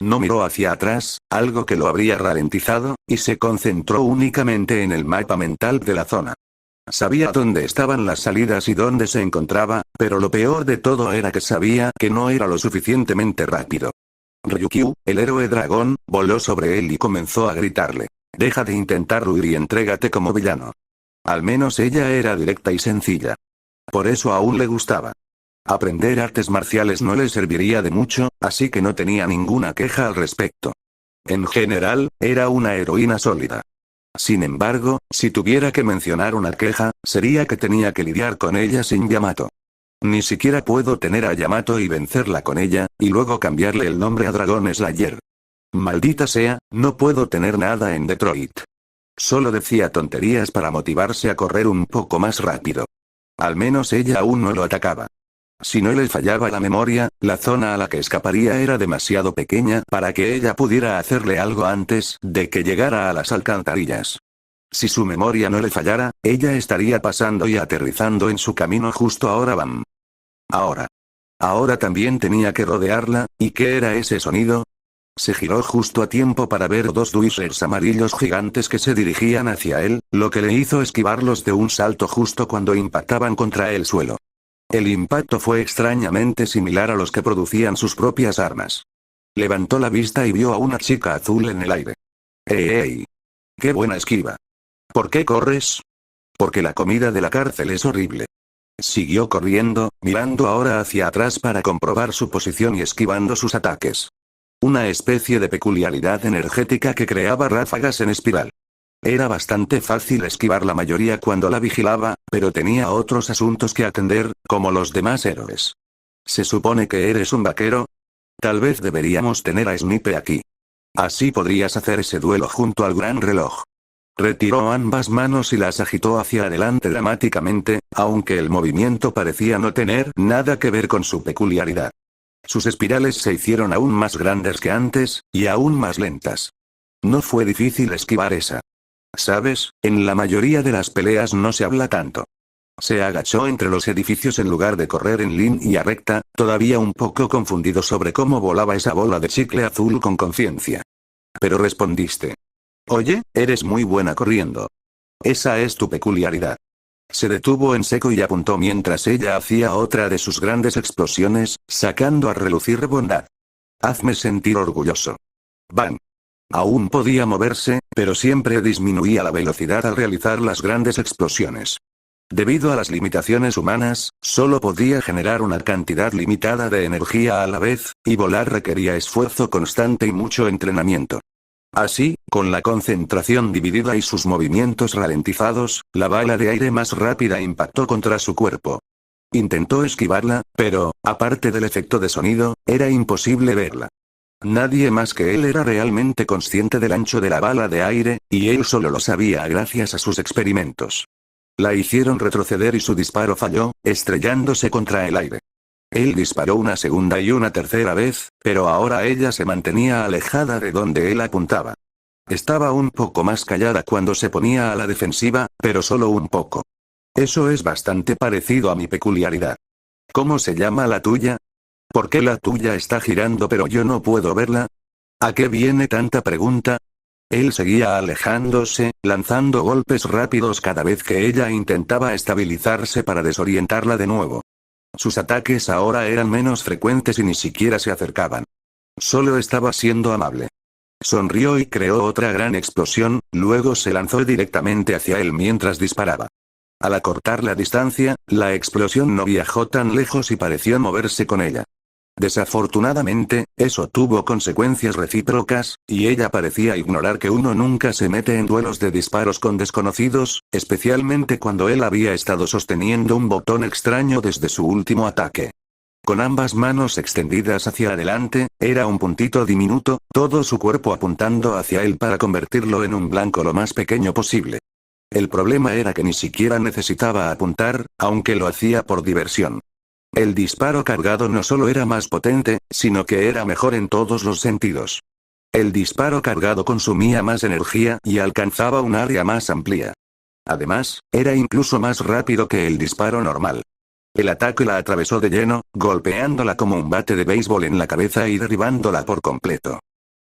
No miró hacia atrás, algo que lo habría ralentizado, y se concentró únicamente en el mapa mental de la zona. Sabía dónde estaban las salidas y dónde se encontraba, pero lo peor de todo era que sabía que no era lo suficientemente rápido. Ryukyu, el héroe dragón, voló sobre él y comenzó a gritarle. Deja de intentar huir y entrégate como villano. Al menos ella era directa y sencilla. Por eso aún le gustaba. Aprender artes marciales no le serviría de mucho, así que no tenía ninguna queja al respecto. En general, era una heroína sólida. Sin embargo, si tuviera que mencionar una queja, sería que tenía que lidiar con ella sin Yamato. Ni siquiera puedo tener a Yamato y vencerla con ella, y luego cambiarle el nombre a Dragon Slayer. Maldita sea, no puedo tener nada en Detroit. Solo decía tonterías para motivarse a correr un poco más rápido. Al menos ella aún no lo atacaba. Si no le fallaba la memoria, la zona a la que escaparía era demasiado pequeña para que ella pudiera hacerle algo antes de que llegara a las alcantarillas. Si su memoria no le fallara, ella estaría pasando y aterrizando en su camino justo ahora. ¡Bam! Ahora también tenía que rodearla, ¿y qué era ese sonido? Se giró justo a tiempo para ver dos Dwellers amarillos gigantes que se dirigían hacia él, lo que le hizo esquivarlos de un salto justo cuando impactaban contra el suelo. El impacto fue extrañamente similar a los que producían sus propias armas. Levantó la vista y vio a una chica azul en el aire. ¡Ey! ¡Qué buena esquiva! ¿Por qué corres? Porque la comida de la cárcel es horrible. Siguió corriendo, mirando ahora hacia atrás para comprobar su posición y esquivando sus ataques. Una especie de peculiaridad energética que creaba ráfagas en espiral. Era bastante fácil esquivar la mayoría cuando la vigilaba, pero tenía otros asuntos que atender, como los demás héroes. ¿Se supone que eres un vaquero? Tal vez deberíamos tener a Snipe aquí. Así podrías hacer ese duelo junto al gran reloj. Retiró ambas manos y las agitó hacia adelante dramáticamente, aunque el movimiento parecía no tener nada que ver con su peculiaridad. Sus espirales se hicieron aún más grandes que antes, y aún más lentas. No fue difícil esquivar esa. ¿Sabes? En la mayoría de las peleas no se habla tanto. Se agachó entre los edificios en lugar de correr en línea recta, todavía un poco confundido sobre cómo volaba esa bola de chicle azul con conciencia. Pero respondiste. Oye, eres muy buena corriendo. Esa es tu peculiaridad. Se detuvo en seco y apuntó mientras ella hacía otra de sus grandes explosiones, sacando a relucir bondad. Hazme sentir orgulloso. ¡Bam! Aún podía moverse, pero siempre disminuía la velocidad al realizar las grandes explosiones. Debido a las limitaciones humanas, solo podía generar una cantidad limitada de energía a la vez, y volar requería esfuerzo constante y mucho entrenamiento. Así, con la concentración dividida y sus movimientos ralentizados, la bala de aire más rápida impactó contra su cuerpo. Intentó esquivarla, pero, aparte del efecto de sonido, era imposible verla. Nadie más que él era realmente consciente del ancho de la bala de aire, y él solo lo sabía gracias a sus experimentos. La hicieron retroceder y su disparo falló, estrellándose contra el aire. Él disparó una segunda y una tercera vez, pero ahora ella se mantenía alejada de donde él apuntaba. Estaba un poco más callada cuando se ponía a la defensiva, pero solo un poco. Eso es bastante parecido a mi peculiaridad. ¿Cómo se llama la tuya? ¿Por qué la tuya está girando pero yo no puedo verla? ¿A qué viene tanta pregunta? Él seguía alejándose, lanzando golpes rápidos cada vez que ella intentaba estabilizarse para desorientarla de nuevo. Sus ataques ahora eran menos frecuentes y ni siquiera se acercaban. Solo estaba siendo amable. Sonrió y creó otra gran explosión, luego se lanzó directamente hacia él mientras disparaba. Al acortar la distancia, la explosión no viajó tan lejos y pareció moverse con ella. Desafortunadamente, eso tuvo consecuencias recíprocas, y ella parecía ignorar que uno nunca se mete en duelos de disparos con desconocidos, especialmente cuando él había estado sosteniendo un botón extraño desde su último ataque. Con ambas manos extendidas hacia adelante, era un puntito diminuto, todo su cuerpo apuntando hacia él para convertirlo en un blanco lo más pequeño posible. El problema era que ni siquiera necesitaba apuntar, aunque lo hacía por diversión. El disparo cargado no solo era más potente, sino que era mejor en todos los sentidos. El disparo cargado consumía más energía y alcanzaba un área más amplia. Además, era incluso más rápido que el disparo normal. El ataque la atravesó de lleno, golpeándola como un bate de béisbol en la cabeza y derribándola por completo.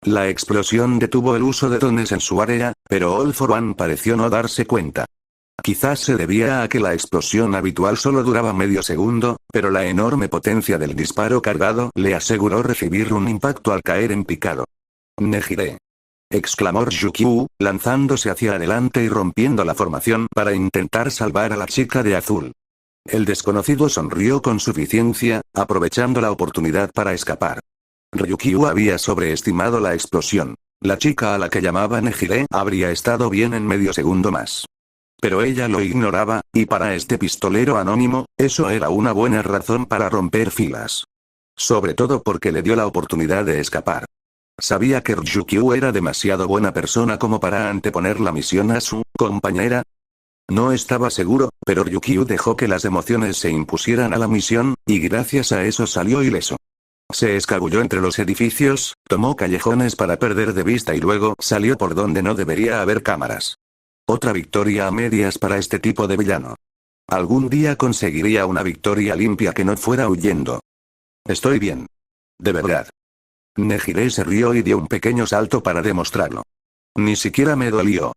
La explosión detuvo el uso de dones en su área, pero All for One pareció no darse cuenta. Quizás se debía a que la explosión habitual solo duraba medio segundo, pero la enorme potencia del disparo cargado le aseguró recibir un impacto al caer en picado. «Nejire», exclamó Ryukyu, lanzándose hacia adelante y rompiendo la formación para intentar salvar a la chica de azul. El desconocido sonrió con suficiencia, aprovechando la oportunidad para escapar. Ryukyu había sobreestimado la explosión. La chica a la que llamaba Nejire habría estado bien en medio segundo más. Pero ella lo ignoraba, y para este pistolero anónimo, eso era una buena razón para romper filas. Sobre todo porque le dio la oportunidad de escapar. ¿Sabía que Ryukyu era demasiado buena persona como para anteponer la misión a su compañera? No estaba seguro, pero Ryukyu dejó que las emociones se impusieran a la misión, y gracias a eso salió ileso. Se escabulló entre los edificios, tomó callejones para perder de vista y luego salió por donde no debería haber cámaras. Otra victoria a medias para este tipo de villano. Algún día conseguiría una victoria limpia que no fuera huyendo. Estoy bien. De verdad. Nejire se rió y dio un pequeño salto para demostrarlo. Ni siquiera me dolió.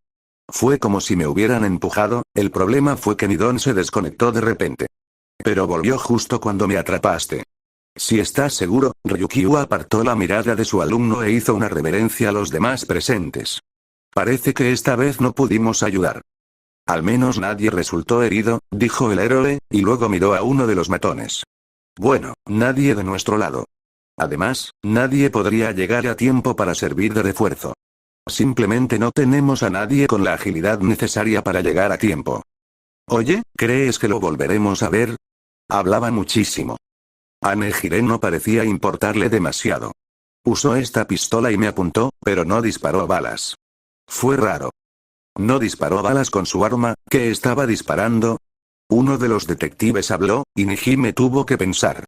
Fue como si me hubieran empujado, el problema fue que Nidon se desconectó de repente. Pero volvió justo cuando me atrapaste. Si estás seguro, Ryukyu apartó la mirada de su alumno e hizo una reverencia a los demás presentes. Parece que esta vez no pudimos ayudar. Al menos nadie resultó herido, dijo el héroe, y luego miró a uno de los matones. Bueno, nadie de nuestro lado. Además, nadie podría llegar a tiempo para servir de refuerzo. Simplemente no tenemos a nadie con la agilidad necesaria para llegar a tiempo. Oye, ¿crees que lo volveremos a ver? Hablaba muchísimo. A Nejire no parecía importarle demasiado. Usó esta pistola y me apuntó, pero no disparó balas. Fue raro. ¿No disparó balas con su arma, que estaba disparando? Uno de los detectives habló, y Nijime tuvo que pensar.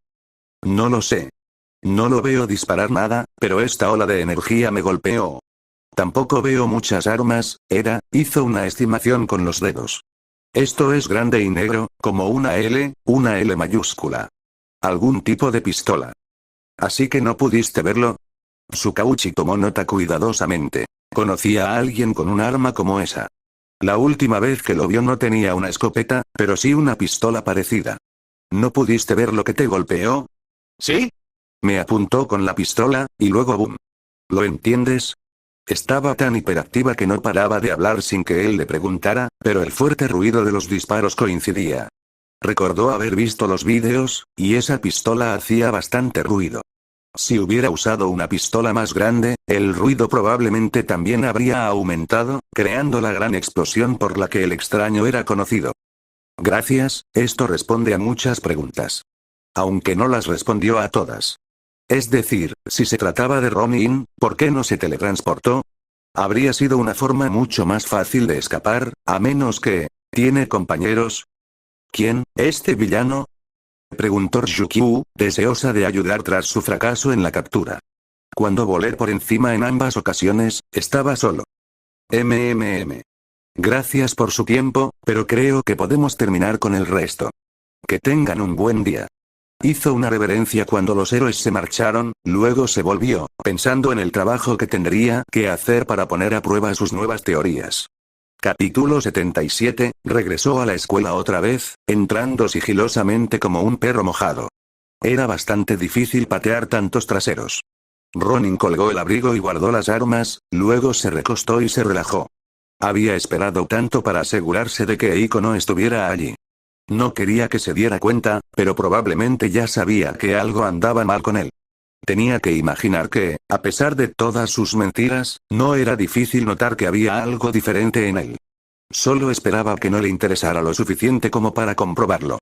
No lo sé. No lo veo disparar nada, pero esta ola de energía me golpeó. Tampoco veo muchas armas, hizo una estimación con los dedos. Esto es grande y negro, como una L mayúscula. Algún tipo de pistola. ¿Así que no pudiste verlo? Tsukauchi tomó nota cuidadosamente. Conocía a alguien con un arma como esa. La última vez que lo vio no tenía una escopeta, pero sí una pistola parecida. ¿No pudiste ver lo que te golpeó? ¿Sí? Me apuntó con la pistola, y luego boom. ¿Lo entiendes? Estaba tan hiperactiva que no paraba de hablar sin que él le preguntara, pero el fuerte ruido de los disparos coincidía. Recordó haber visto los vídeos, y esa pistola hacía bastante ruido. Si hubiera usado una pistola más grande, el ruido probablemente también habría aumentado, creando la gran explosión por la que el extraño era conocido. Gracias, esto responde a muchas preguntas. Aunque no las respondió a todas. Es decir, si se trataba de Ronin, ¿por qué no se teletransportó? Habría sido una forma mucho más fácil de escapar, a menos que... ¿Tiene compañeros? ¿Quién, este villano? Preguntó Ryukyu, deseosa de ayudar tras su fracaso en la captura. Cuando volé por encima en ambas ocasiones, estaba solo. Gracias por su tiempo, pero creo que podemos terminar con el resto. Que tengan un buen día. Hizo una reverencia cuando los héroes se marcharon, luego se volvió, pensando en el trabajo que tendría que hacer para poner a prueba sus nuevas teorías. Capítulo 77, regresó a la escuela otra vez, entrando sigilosamente como un perro mojado. Era bastante difícil patear tantos traseros. Ronin colgó el abrigo y guardó las armas, luego se recostó y se relajó. Había esperado tanto para asegurarse de que Eiko no estuviera allí. No quería que se diera cuenta, pero probablemente ya sabía que algo andaba mal con él. Tenía que imaginar que, a pesar de todas sus mentiras, no era difícil notar que había algo diferente en él. Solo esperaba que no le interesara lo suficiente como para comprobarlo.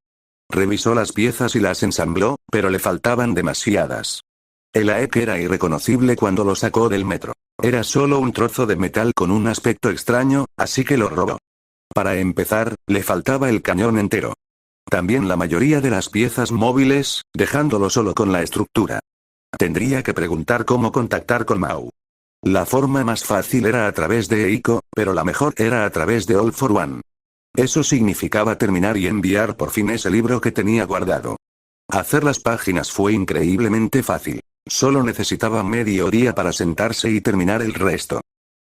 Revisó las piezas y las ensambló, pero le faltaban demasiadas. El AEK era irreconocible cuando lo sacó del metro. Era solo un trozo de metal con un aspecto extraño, así que lo robó. Para empezar, le faltaba el cañón entero. También la mayoría de las piezas móviles, dejándolo solo con la estructura. Tendría que preguntar cómo contactar con Mao. La forma más fácil era a través de Eiko, pero la mejor era a través de All for One. Eso significaba terminar y enviar por fin ese libro que tenía guardado. Hacer las páginas fue increíblemente fácil. Solo necesitaba medio día para sentarse y terminar el resto.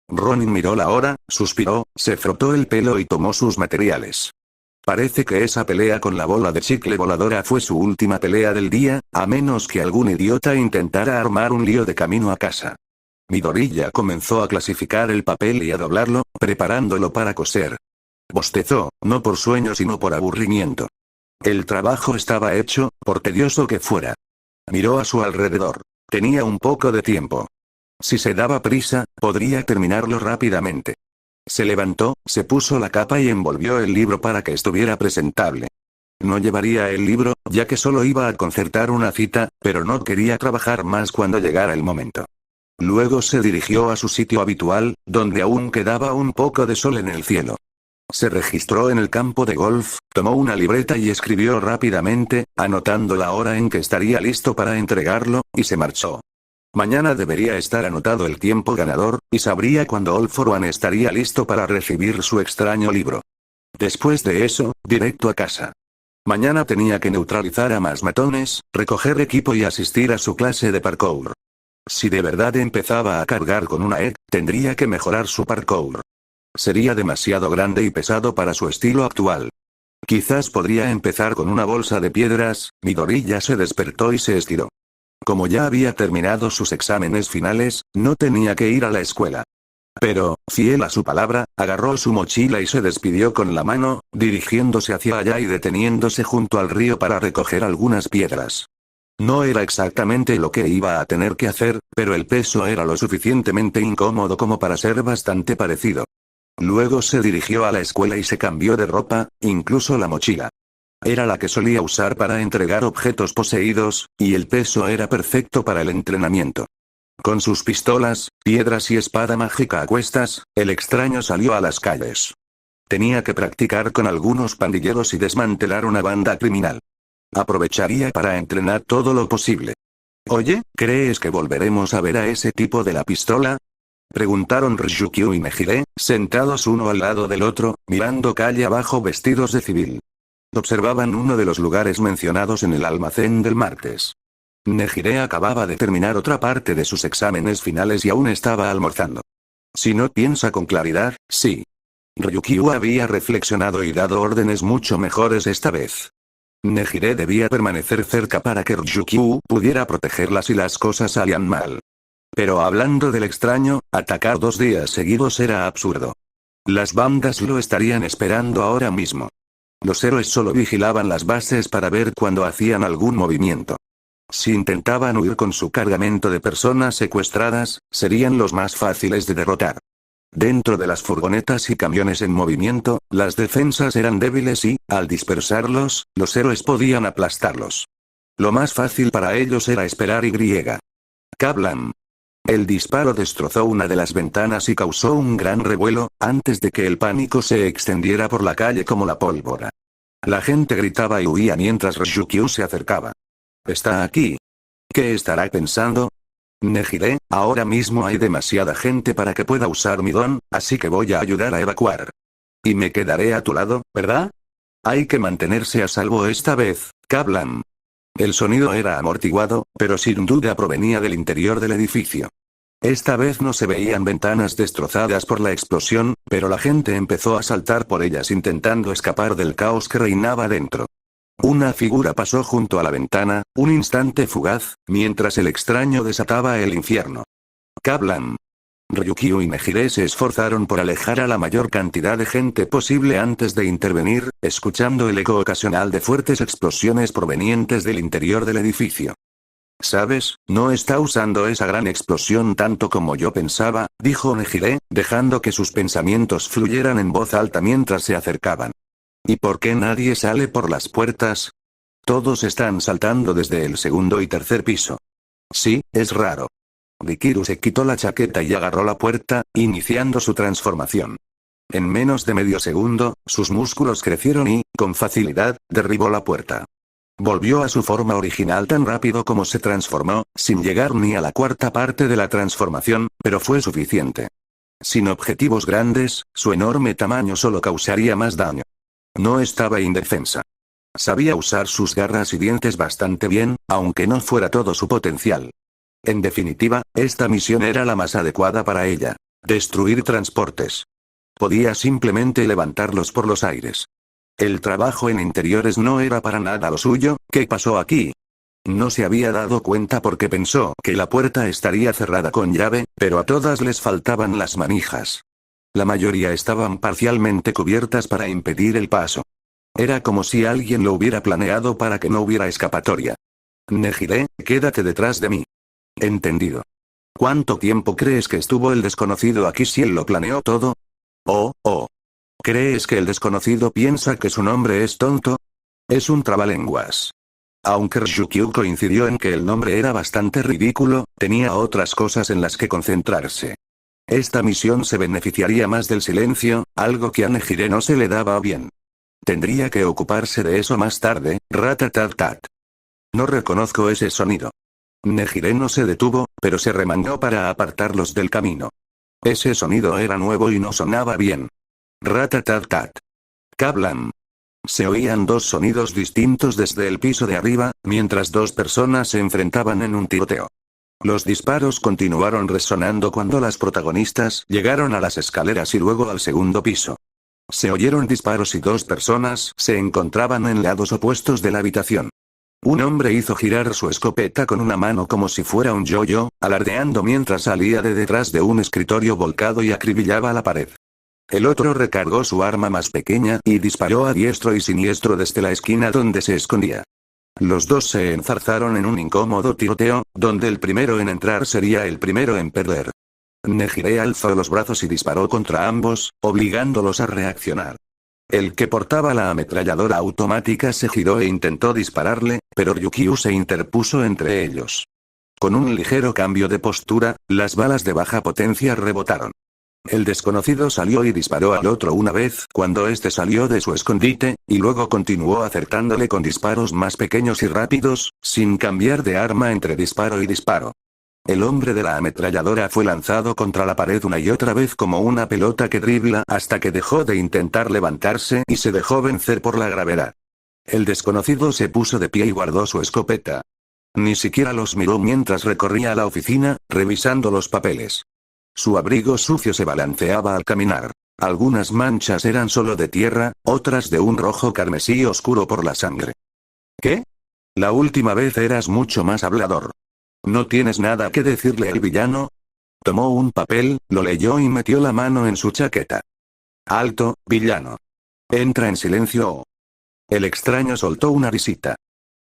Ronin miró la hora, suspiró, se frotó el pelo y tomó sus materiales. Parece que esa pelea con la bola de chicle voladora fue su última pelea del día, a menos que algún idiota intentara armar un lío de camino a casa. Midoriya comenzó a clasificar el papel y a doblarlo, preparándolo para coser. Bostezó, no por sueño sino por aburrimiento. El trabajo estaba hecho, por tedioso que fuera. Miró a su alrededor. Tenía un poco de tiempo. Si se daba prisa, podría terminarlo rápidamente. Se levantó, se puso la capa y envolvió el libro para que estuviera presentable. No llevaría el libro, ya que solo iba a concertar una cita, pero no quería trabajar más cuando llegara el momento. Luego se dirigió a su sitio habitual, donde aún quedaba un poco de sol en el cielo. Se registró en el campo de golf, tomó una libreta y escribió rápidamente, anotando la hora en que estaría listo para entregarlo, y se marchó. Mañana debería estar anotado el tiempo ganador, y sabría cuándo All for One estaría listo para recibir su extraño libro. Después de eso, directo a casa. Mañana tenía que neutralizar a más matones, recoger equipo y asistir a su clase de parkour. Si de verdad empezaba a cargar con una EK, tendría que mejorar su parkour. Sería demasiado grande y pesado para su estilo actual. Quizás podría empezar con una bolsa de piedras. Midoriya se despertó y se estiró. Como ya había terminado sus exámenes finales, no tenía que ir a la escuela. Pero, fiel a su palabra, agarró su mochila y se despidió con la mano, dirigiéndose hacia allá y deteniéndose junto al río para recoger algunas piedras. No era exactamente lo que iba a tener que hacer, pero el peso era lo suficientemente incómodo como para ser bastante parecido. Luego se dirigió a la escuela y se cambió de ropa, incluso la mochila. Era la que solía usar para entregar objetos poseídos, y el peso era perfecto para el entrenamiento. Con sus pistolas, piedras y espada mágica a cuestas, el extraño salió a las calles. Tenía que practicar con algunos pandilleros y desmantelar una banda criminal. Aprovecharía para entrenar todo lo posible. Oye, ¿crees que volveremos a ver a ese tipo de la pistola? Preguntaron Ryukyu y Nejire, sentados uno al lado del otro, mirando calle abajo vestidos de civil. Observaban uno de los lugares mencionados en el almacén del martes. Nejire acababa de terminar otra parte de sus exámenes finales y aún estaba almorzando. Si no piensa con claridad, sí. Ryukyu había reflexionado y dado órdenes mucho mejores esta vez. Nejire debía permanecer cerca para que Ryukyu pudiera protegerla si las cosas salían mal. Pero hablando del extraño, atacar 2 días seguidos era absurdo. Las bandas lo estarían esperando ahora mismo. Los héroes solo vigilaban las bases para ver cuando hacían algún movimiento. Si intentaban huir con su cargamento de personas secuestradas, serían los más fáciles de derrotar. Dentro de las furgonetas y camiones en movimiento, las defensas eran débiles y, al dispersarlos, los héroes podían aplastarlos. Lo más fácil para ellos era esperar y griega. Kablam. El disparo destrozó una de las ventanas y causó un gran revuelo, antes de que el pánico se extendiera por la calle como la pólvora. La gente gritaba y huía mientras Ryukyu se acercaba. ¿Está aquí? ¿Qué estará pensando? Nejire, ahora mismo hay demasiada gente para que pueda usar mi don, así que voy a ayudar a evacuar. Y me quedaré a tu lado, ¿verdad? Hay que mantenerse a salvo esta vez, Kablam. El sonido era amortiguado, pero sin duda provenía del interior del edificio. Esta vez no se veían ventanas destrozadas por la explosión, pero la gente empezó a saltar por ellas intentando escapar del caos que reinaba dentro. Una figura pasó junto a la ventana, un instante fugaz, mientras el extraño desataba el infierno. Kablam. Ryukyu y Nejire se esforzaron por alejar a la mayor cantidad de gente posible antes de intervenir, escuchando el eco ocasional de fuertes explosiones provenientes del interior del edificio. ¿Sabes? No está usando esa gran explosión tanto como yo pensaba, dijo Nejire, dejando que sus pensamientos fluyeran en voz alta mientras se acercaban. ¿Y por qué nadie sale por las puertas? Todos están saltando desde el segundo y tercer piso. Sí, es raro. Rikiru se quitó la chaqueta y agarró la puerta, iniciando su transformación. En menos de medio segundo, sus músculos crecieron y, con facilidad, derribó la puerta. Volvió a su forma original tan rápido como se transformó, sin llegar ni a la cuarta parte de la transformación, pero fue suficiente. Sin objetivos grandes, su enorme tamaño solo causaría más daño. No estaba indefensa. Sabía usar sus garras y dientes bastante bien, aunque no fuera todo su potencial. En definitiva, esta misión era la más adecuada para ella. Destruir transportes. Podía simplemente levantarlos por los aires. El trabajo en interiores no era para nada lo suyo. ¿Qué pasó aquí? No se había dado cuenta porque pensó que la puerta estaría cerrada con llave, pero a todas les faltaban las manijas. La mayoría estaban parcialmente cubiertas para impedir el paso. Era como si alguien lo hubiera planeado para que no hubiera escapatoria. Nejire, quédate detrás de mí. Entendido. ¿Cuánto tiempo crees que estuvo el desconocido aquí si él lo planeó todo? Oh. ¿Crees que el desconocido piensa que su nombre es tonto? Es un trabalenguas. Aunque Ryukyu coincidió en que el nombre era bastante ridículo, tenía otras cosas en las que concentrarse. Esta misión se beneficiaría más del silencio, algo que a Nejire no se le daba bien. Tendría que ocuparse de eso más tarde, ratatatat. No reconozco ese sonido. Nejire no se detuvo, pero se remangó para apartarlos del camino. Ese sonido era nuevo y no sonaba bien. Ratatatat. Kablam. Se oían 2 sonidos distintos desde el piso de arriba, mientras 2 personas se enfrentaban en un tiroteo. Los disparos continuaron resonando cuando las protagonistas llegaron a las escaleras y luego al segundo piso. Se oyeron disparos y 2 personas se encontraban en lados opuestos de la habitación. Un hombre hizo girar su escopeta con una mano como si fuera un yo-yo, alardeando mientras salía de detrás de un escritorio volcado y acribillaba la pared. El otro recargó su arma más pequeña y disparó a diestro y siniestro desde la esquina donde se escondía. Los 2 se enzarzaron en un incómodo tiroteo, donde el primero en entrar sería el primero en perder. Nejire alzó los brazos y disparó contra ambos, obligándolos a reaccionar. El que portaba la ametralladora automática se giró e intentó dispararle, pero Ryukyu se interpuso entre ellos. Con un ligero cambio de postura, las balas de baja potencia rebotaron. El desconocido salió y disparó al otro una vez cuando este salió de su escondite, y luego continuó acertándole con disparos más pequeños y rápidos, sin cambiar de arma entre disparo y disparo. El hombre de la ametralladora fue lanzado contra la pared una y otra vez como una pelota que dribla hasta que dejó de intentar levantarse y se dejó vencer por la gravedad. El desconocido se puso de pie y guardó su escopeta. Ni siquiera los miró mientras recorría la oficina, revisando los papeles. Su abrigo sucio se balanceaba al caminar. Algunas manchas eran solo de tierra, otras de un rojo carmesí oscuro por la sangre. ¿Qué? La última vez eras mucho más hablador. ¿No tienes nada que decirle al villano? Tomó un papel, lo leyó y metió la mano en su chaqueta. Alto, villano. Entra en silencio o... El extraño soltó una risita.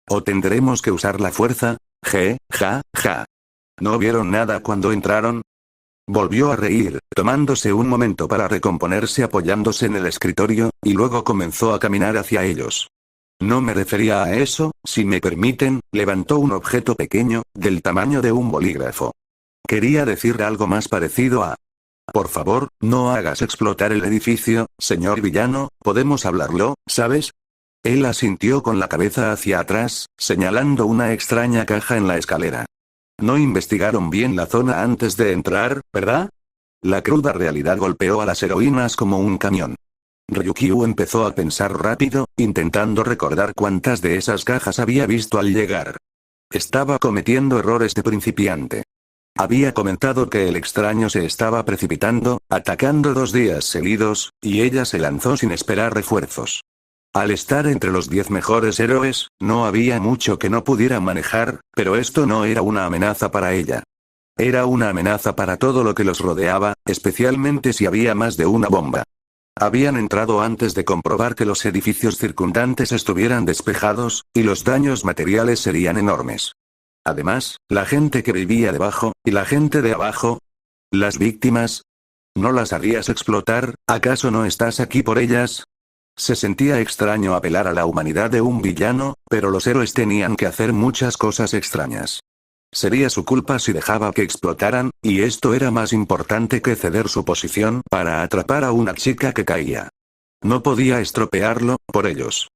¿O tendremos que usar la fuerza? Ja. ¿No vieron nada cuando entraron? Volvió a reír, tomándose un momento para recomponerse apoyándose en el escritorio, y luego comenzó a caminar hacia ellos. No me refería a eso, si me permiten, levantó un objeto pequeño, del tamaño de un bolígrafo. Quería decir algo más parecido a... Por favor, no hagas explotar el edificio, señor villano, podemos hablarlo, ¿sabes? Él asintió con la cabeza hacia atrás, señalando una extraña caja en la escalera. No investigaron bien la zona antes de entrar, ¿verdad? La cruda realidad golpeó a las heroínas como un camión. Ryukyu empezó a pensar rápido, intentando recordar cuántas de esas cajas había visto al llegar. Estaba cometiendo errores de principiante. Había comentado que el extraño se estaba precipitando, atacando 2 días seguidos, y ella se lanzó sin esperar refuerzos. Al estar entre los 10 mejores héroes, no había mucho que no pudiera manejar, pero esto no era una amenaza para ella. Era una amenaza para todo lo que los rodeaba, especialmente si había más de una bomba. Habían entrado antes de comprobar que los edificios circundantes estuvieran despejados, y los daños materiales serían enormes. Además, la gente que vivía debajo, y la gente de abajo. Las víctimas. ¿No las harías explotar? ¿Acaso no estás aquí por ellas? Se sentía extraño apelar a la humanidad de un villano, pero los héroes tenían que hacer muchas cosas extrañas. Sería su culpa si dejaba que explotaran, y esto era más importante que ceder su posición para atrapar a una chica que caía. No podía estropearlo, por ellos.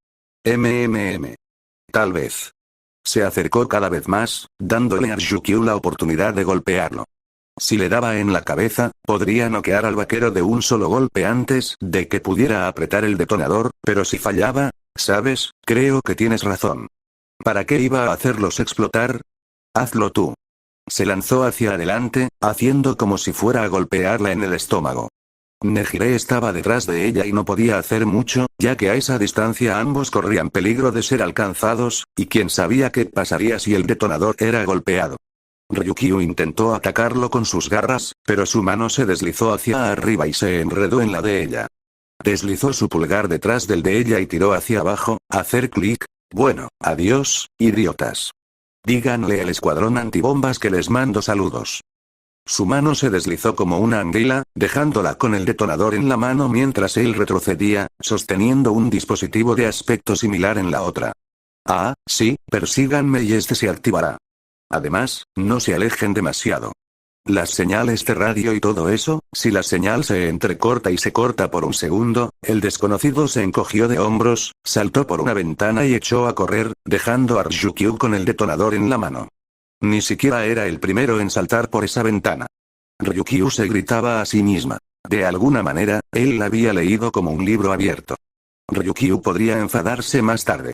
Tal vez. Se acercó cada vez más, dándole a Ryukyu la oportunidad de golpearlo. Si le daba en la cabeza, podría noquear al vaquero de un solo golpe antes de que pudiera apretar el detonador, pero si fallaba, ¿sabes? Creo que tienes razón. ¿Para qué iba a hacerlos explotar? Hazlo tú. Se lanzó hacia adelante, haciendo como si fuera a golpearla en el estómago. Nejire estaba detrás de ella y no podía hacer mucho, ya que a esa distancia ambos corrían peligro de ser alcanzados, y quién sabía qué pasaría si el detonador era golpeado. Ryukyu intentó atacarlo con sus garras, pero su mano se deslizó hacia arriba y se enredó en la de ella. Deslizó su pulgar detrás del de ella y tiró hacia abajo, hacer clic. Bueno, adiós, idiotas. Díganle al escuadrón antibombas que les mando saludos. Su mano se deslizó como una anguila, dejándola con el detonador en la mano mientras él retrocedía, sosteniendo un dispositivo de aspecto similar en la otra. Ah, sí, persíganme y este se activará. Además, no se alejen demasiado. Las señales de radio y todo eso, si la señal se entrecorta y se corta por un segundo, el desconocido se encogió de hombros, saltó por una ventana y echó a correr, dejando a Ryukyu con el detonador en la mano. Ni siquiera era el primero en saltar por esa ventana. Ryukyu se gritaba a sí misma. De alguna manera, él la había leído como un libro abierto. Ryukyu podría enfadarse más tarde.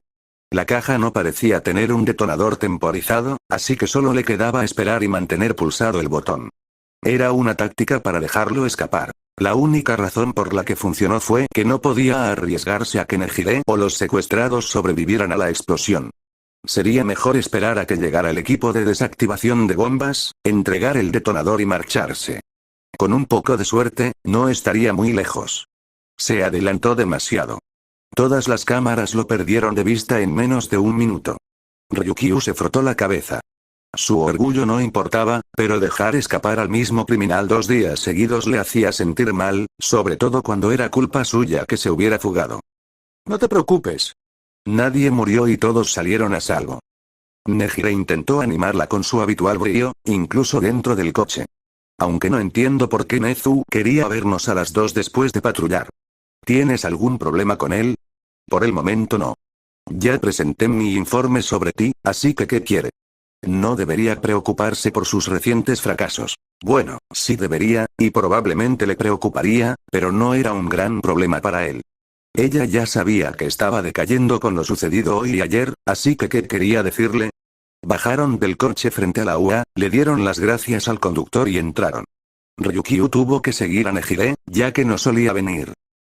La caja no parecía tener un detonador temporizado, así que solo le quedaba esperar y mantener pulsado el botón. Era una táctica para dejarlo escapar. La única razón por la que funcionó fue que no podía arriesgarse a que Nejire o los secuestrados sobrevivieran a la explosión. Sería mejor esperar a que llegara el equipo de desactivación de bombas, entregar el detonador y marcharse. Con un poco de suerte, no estaría muy lejos. Se adelantó demasiado. Todas las cámaras lo perdieron de vista en menos de un minuto. Ryukyu se frotó la cabeza. Su orgullo no importaba, pero dejar escapar al mismo criminal 2 días seguidos le hacía sentir mal, sobre todo cuando era culpa suya que se hubiera fugado. No te preocupes. Nadie murió y todos salieron a salvo. Nejire intentó animarla con su habitual brío, incluso dentro del coche. Aunque no entiendo por qué Nezu quería vernos a las dos después de patrullar. ¿Tienes algún problema con él? Por el momento no. Ya presenté mi informe sobre ti, así que ¿qué quiere? No debería preocuparse por sus recientes fracasos. Bueno, sí debería, y probablemente le preocuparía, pero no era un gran problema para él. Ella ya sabía que estaba decayendo con lo sucedido hoy y ayer, así que ¿qué quería decirle? Bajaron del coche frente a la UA, le dieron las gracias al conductor y entraron. Ryukyu tuvo que seguir a Nejire, ya que no solía venir.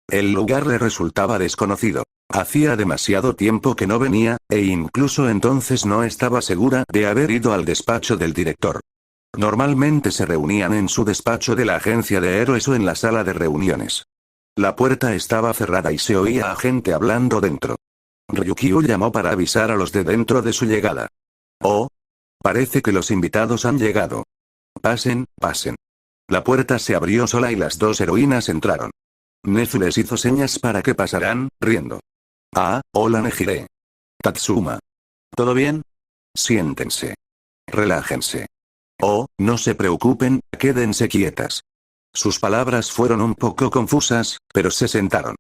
El lugar le resultaba desconocido. Hacía demasiado tiempo que no venía, e incluso entonces no estaba segura de haber ido al despacho del director. Normalmente se reunían en su despacho de la agencia de héroes o en la sala de reuniones. La puerta estaba cerrada y se oía a gente hablando dentro. Ryukyu llamó para avisar a los de dentro de su llegada. Oh. Parece que los invitados han llegado. Pasen, pasen. La puerta se abrió sola y las dos heroínas entraron. Nezu les hizo señas para que pasaran, riendo. Ah, hola Nejire. Tatsuma. ¿Todo bien? Siéntense. Relájense. Oh, no se preocupen, quédense quietas. Sus palabras fueron un poco confusas, pero se sentaron.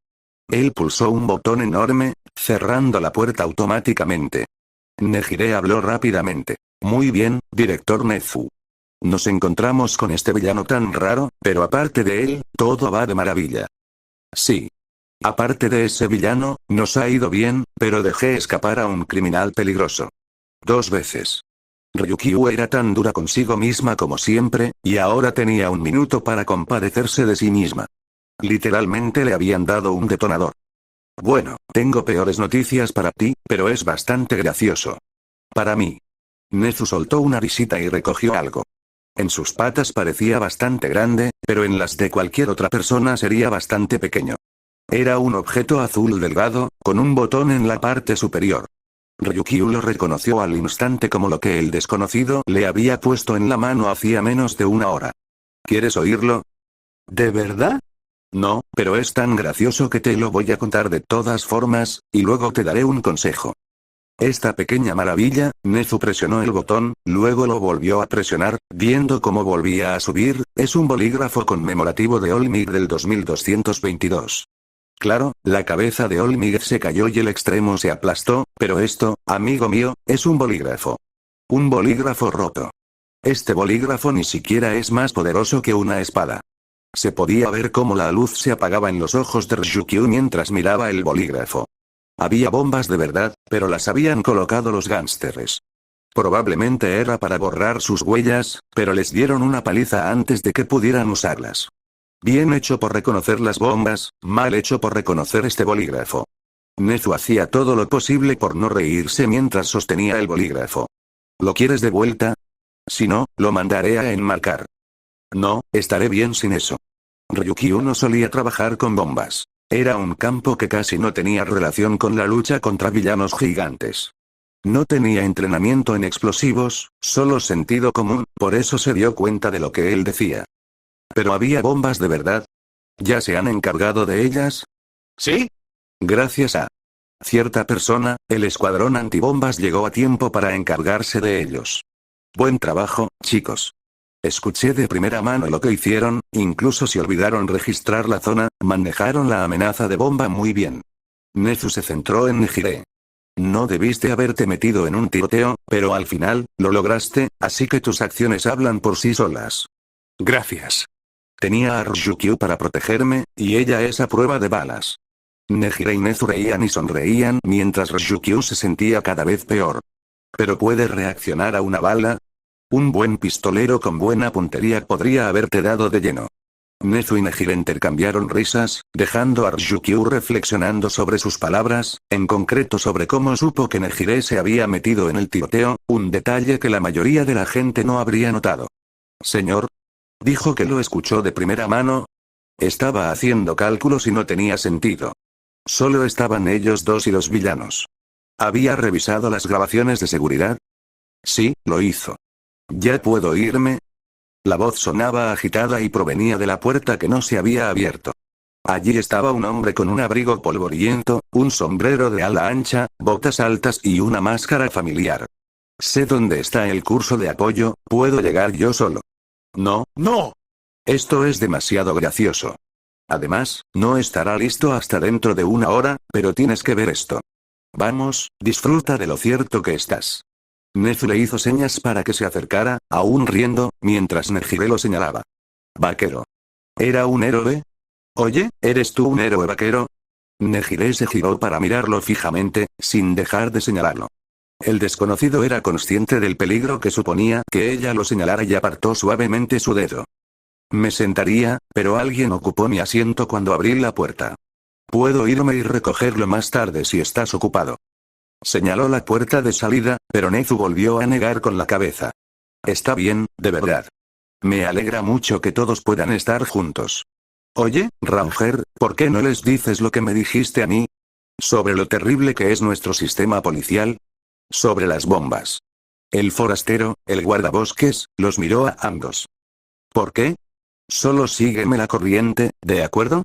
Él pulsó un botón enorme, cerrando la puerta automáticamente. Nejire habló rápidamente. Muy bien, director Nezu. Nos encontramos con este villano tan raro, pero aparte de él, todo va de maravilla. Sí. Aparte de ese villano, nos ha ido bien, pero dejé escapar a un criminal peligroso. 2 veces. Ryukyu era tan dura consigo misma como siempre, y ahora tenía un minuto para compadecerse de sí misma. Literalmente le habían dado un detonador. Bueno, tengo peores noticias para ti, pero es bastante gracioso. Para mí. Nezu soltó una risita y recogió algo. En sus patas parecía bastante grande, pero en las de cualquier otra persona sería bastante pequeño. Era un objeto azul delgado, con un botón en la parte superior. Ryukyu lo reconoció al instante como lo que el desconocido le había puesto en la mano hacía menos de 1 hora. ¿Quieres oírlo? ¿De verdad? No, pero es tan gracioso que te lo voy a contar de todas formas, y luego te daré un consejo. Esta pequeña maravilla, Nezu presionó el botón, luego lo volvió a presionar, viendo cómo volvía a subir, es un bolígrafo conmemorativo de Olmig del 2222. Claro, la cabeza de Olmig se cayó y el extremo se aplastó, pero esto, amigo mío, es un bolígrafo. Un bolígrafo roto. Este bolígrafo ni siquiera es más poderoso que una espada. Se podía ver cómo la luz se apagaba en los ojos de Ryukyu mientras miraba el bolígrafo. Había bombas de verdad, pero las habían colocado los gánsteres. Probablemente era para borrar sus huellas, pero les dieron una paliza antes de que pudieran usarlas. Bien hecho por reconocer las bombas, mal hecho por reconocer este bolígrafo. Nezu hacía todo lo posible por no reírse mientras sostenía el bolígrafo. ¿Lo quieres de vuelta? Si no, lo mandaré a enmarcar. No, estaré bien sin eso. Ryukyu no solía trabajar con bombas. Era un campo que casi no tenía relación con la lucha contra villanos gigantes. No tenía entrenamiento en explosivos, solo sentido común, por eso se dio cuenta de lo que él decía. ¿Pero había bombas de verdad? ¿Ya se han encargado de ellas? ¿Sí? Gracias a cierta persona, el escuadrón antibombas llegó a tiempo para encargarse de ellos. Buen trabajo, chicos. Escuché de primera mano lo que hicieron, incluso si olvidaron registrar la zona, manejaron la amenaza de bomba muy bien. Nezu se centró en Nejire. No debiste haberte metido en un tiroteo, pero al final, lo lograste, así que tus acciones hablan por sí solas. Gracias. Tenía a Ryukyu para protegerme, y ella es a prueba de balas. Nejire y Nezu reían y sonreían mientras Ryukyu se sentía cada vez peor. ¿Pero puede reaccionar a una bala? Un buen pistolero con buena puntería podría haberte dado de lleno. Nezu y Nejire intercambiaron risas, dejando a Ryukyu reflexionando sobre sus palabras, en concreto sobre cómo supo que Nejire se había metido en el tiroteo, un detalle que la mayoría de la gente no habría notado. Señor. Dijo que lo escuchó de primera mano. Estaba haciendo cálculos y no tenía sentido. Solo estaban ellos dos y los villanos. ¿Había revisado las grabaciones de seguridad? Sí, lo hizo. ¿Ya puedo irme? La voz sonaba agitada y provenía de la puerta que no se había abierto. Allí estaba un hombre con un abrigo polvoriento, un sombrero de ala ancha, botas altas y una máscara familiar. Sé dónde está el curso de apoyo, puedo llegar yo solo. No, no. Esto es demasiado gracioso. Además, no estará listo hasta dentro de una hora, pero tienes que ver esto. Vamos, disfruta de lo cierto que estás. Nezu le hizo señas para que se acercara, aún riendo, mientras Nejire lo señalaba. Vaquero. ¿Era un héroe? Oye, ¿eres tú un héroe vaquero? Nejire se giró para mirarlo fijamente, sin dejar de señalarlo. El desconocido era consciente del peligro que suponía que ella lo señalara y apartó suavemente su dedo. Me sentaría, pero alguien ocupó mi asiento cuando abrí la puerta. Puedo irme y recogerlo más tarde si estás ocupado. Señaló la puerta de salida, pero Nezu volvió a negar con la cabeza. Está bien, de verdad. Me alegra mucho que todos puedan estar juntos. Oye, Ranger, ¿por qué no les dices lo que me dijiste a mí? Sobre lo terrible que es nuestro sistema policial. Sobre las bombas. El forastero, el guardabosques, los miró a ambos. ¿Por qué? Solo sígueme la corriente, ¿de acuerdo?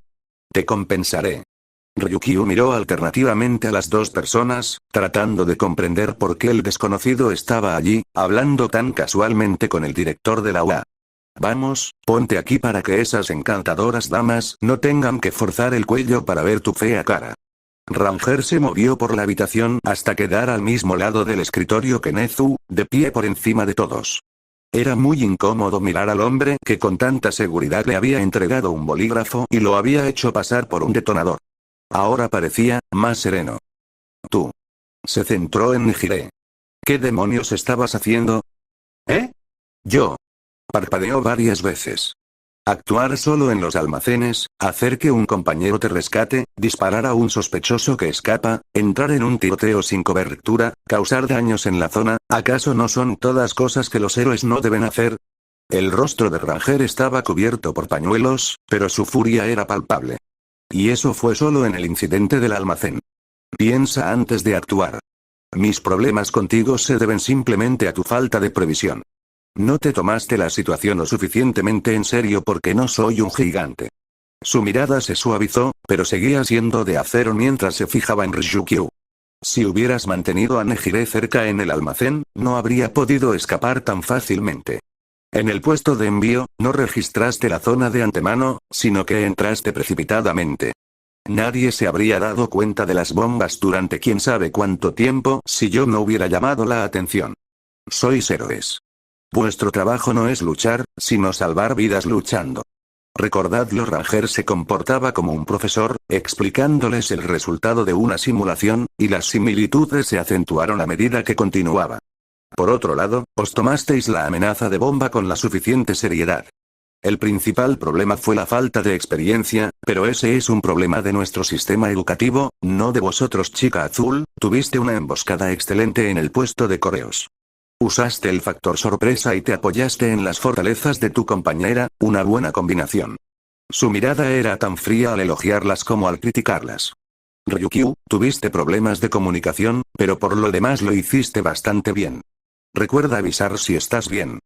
Te compensaré. Ryukyu miró alternativamente a las dos personas, tratando de comprender por qué el desconocido estaba allí, hablando tan casualmente con el director de la UA. Vamos, ponte aquí para que esas encantadoras damas no tengan que forzar el cuello para ver tu fea cara. Ranger se movió por la habitación hasta quedar al mismo lado del escritorio que Nezu, de pie por encima de todos. Era muy incómodo mirar al hombre que con tanta seguridad le había entregado un bolígrafo y lo había hecho pasar por un detonador. Ahora parecía más sereno. Tú. Se centró en Nejire. ¿Qué demonios estabas haciendo? ¿Eh? Yo. Parpadeó varias veces. Actuar solo en los almacenes, hacer que un compañero te rescate, disparar a un sospechoso que escapa, entrar en un tiroteo sin cobertura, causar daños en la zona, ¿acaso no son todas cosas que los héroes no deben hacer? El rostro de Ranger estaba cubierto por pañuelos, pero su furia era palpable. Y eso fue solo en el incidente del almacén. Piensa antes de actuar. Mis problemas contigo se deben simplemente a tu falta de previsión. No te tomaste la situación lo suficientemente en serio porque no soy un gigante. Su mirada se suavizó, pero seguía siendo de acero mientras se fijaba en Ryukyu. Si hubieras mantenido a Nejire cerca en el almacén, no habría podido escapar tan fácilmente. En el puesto de envío, no registraste la zona de antemano, sino que entraste precipitadamente. Nadie se habría dado cuenta de las bombas durante quién sabe cuánto tiempo si yo no hubiera llamado la atención. Sois héroes. Vuestro trabajo no es luchar, sino salvar vidas luchando. Recordadlo. Ranger se comportaba como un profesor, explicándoles el resultado de una simulación, y las similitudes se acentuaron a medida que continuaba. Por otro lado, os tomasteis la amenaza de bomba con la suficiente seriedad. El principal problema fue la falta de experiencia, pero ese es un problema de nuestro sistema educativo, no de vosotros. Chica azul, tuviste una emboscada excelente en el puesto de correos. Usaste el factor sorpresa y te apoyaste en las fortalezas de tu compañera, una buena combinación. Su mirada era tan fría al elogiarlas como al criticarlas. Ryukyu, tuviste problemas de comunicación, pero por lo demás lo hiciste bastante bien. Recuerda avisar si estás bien.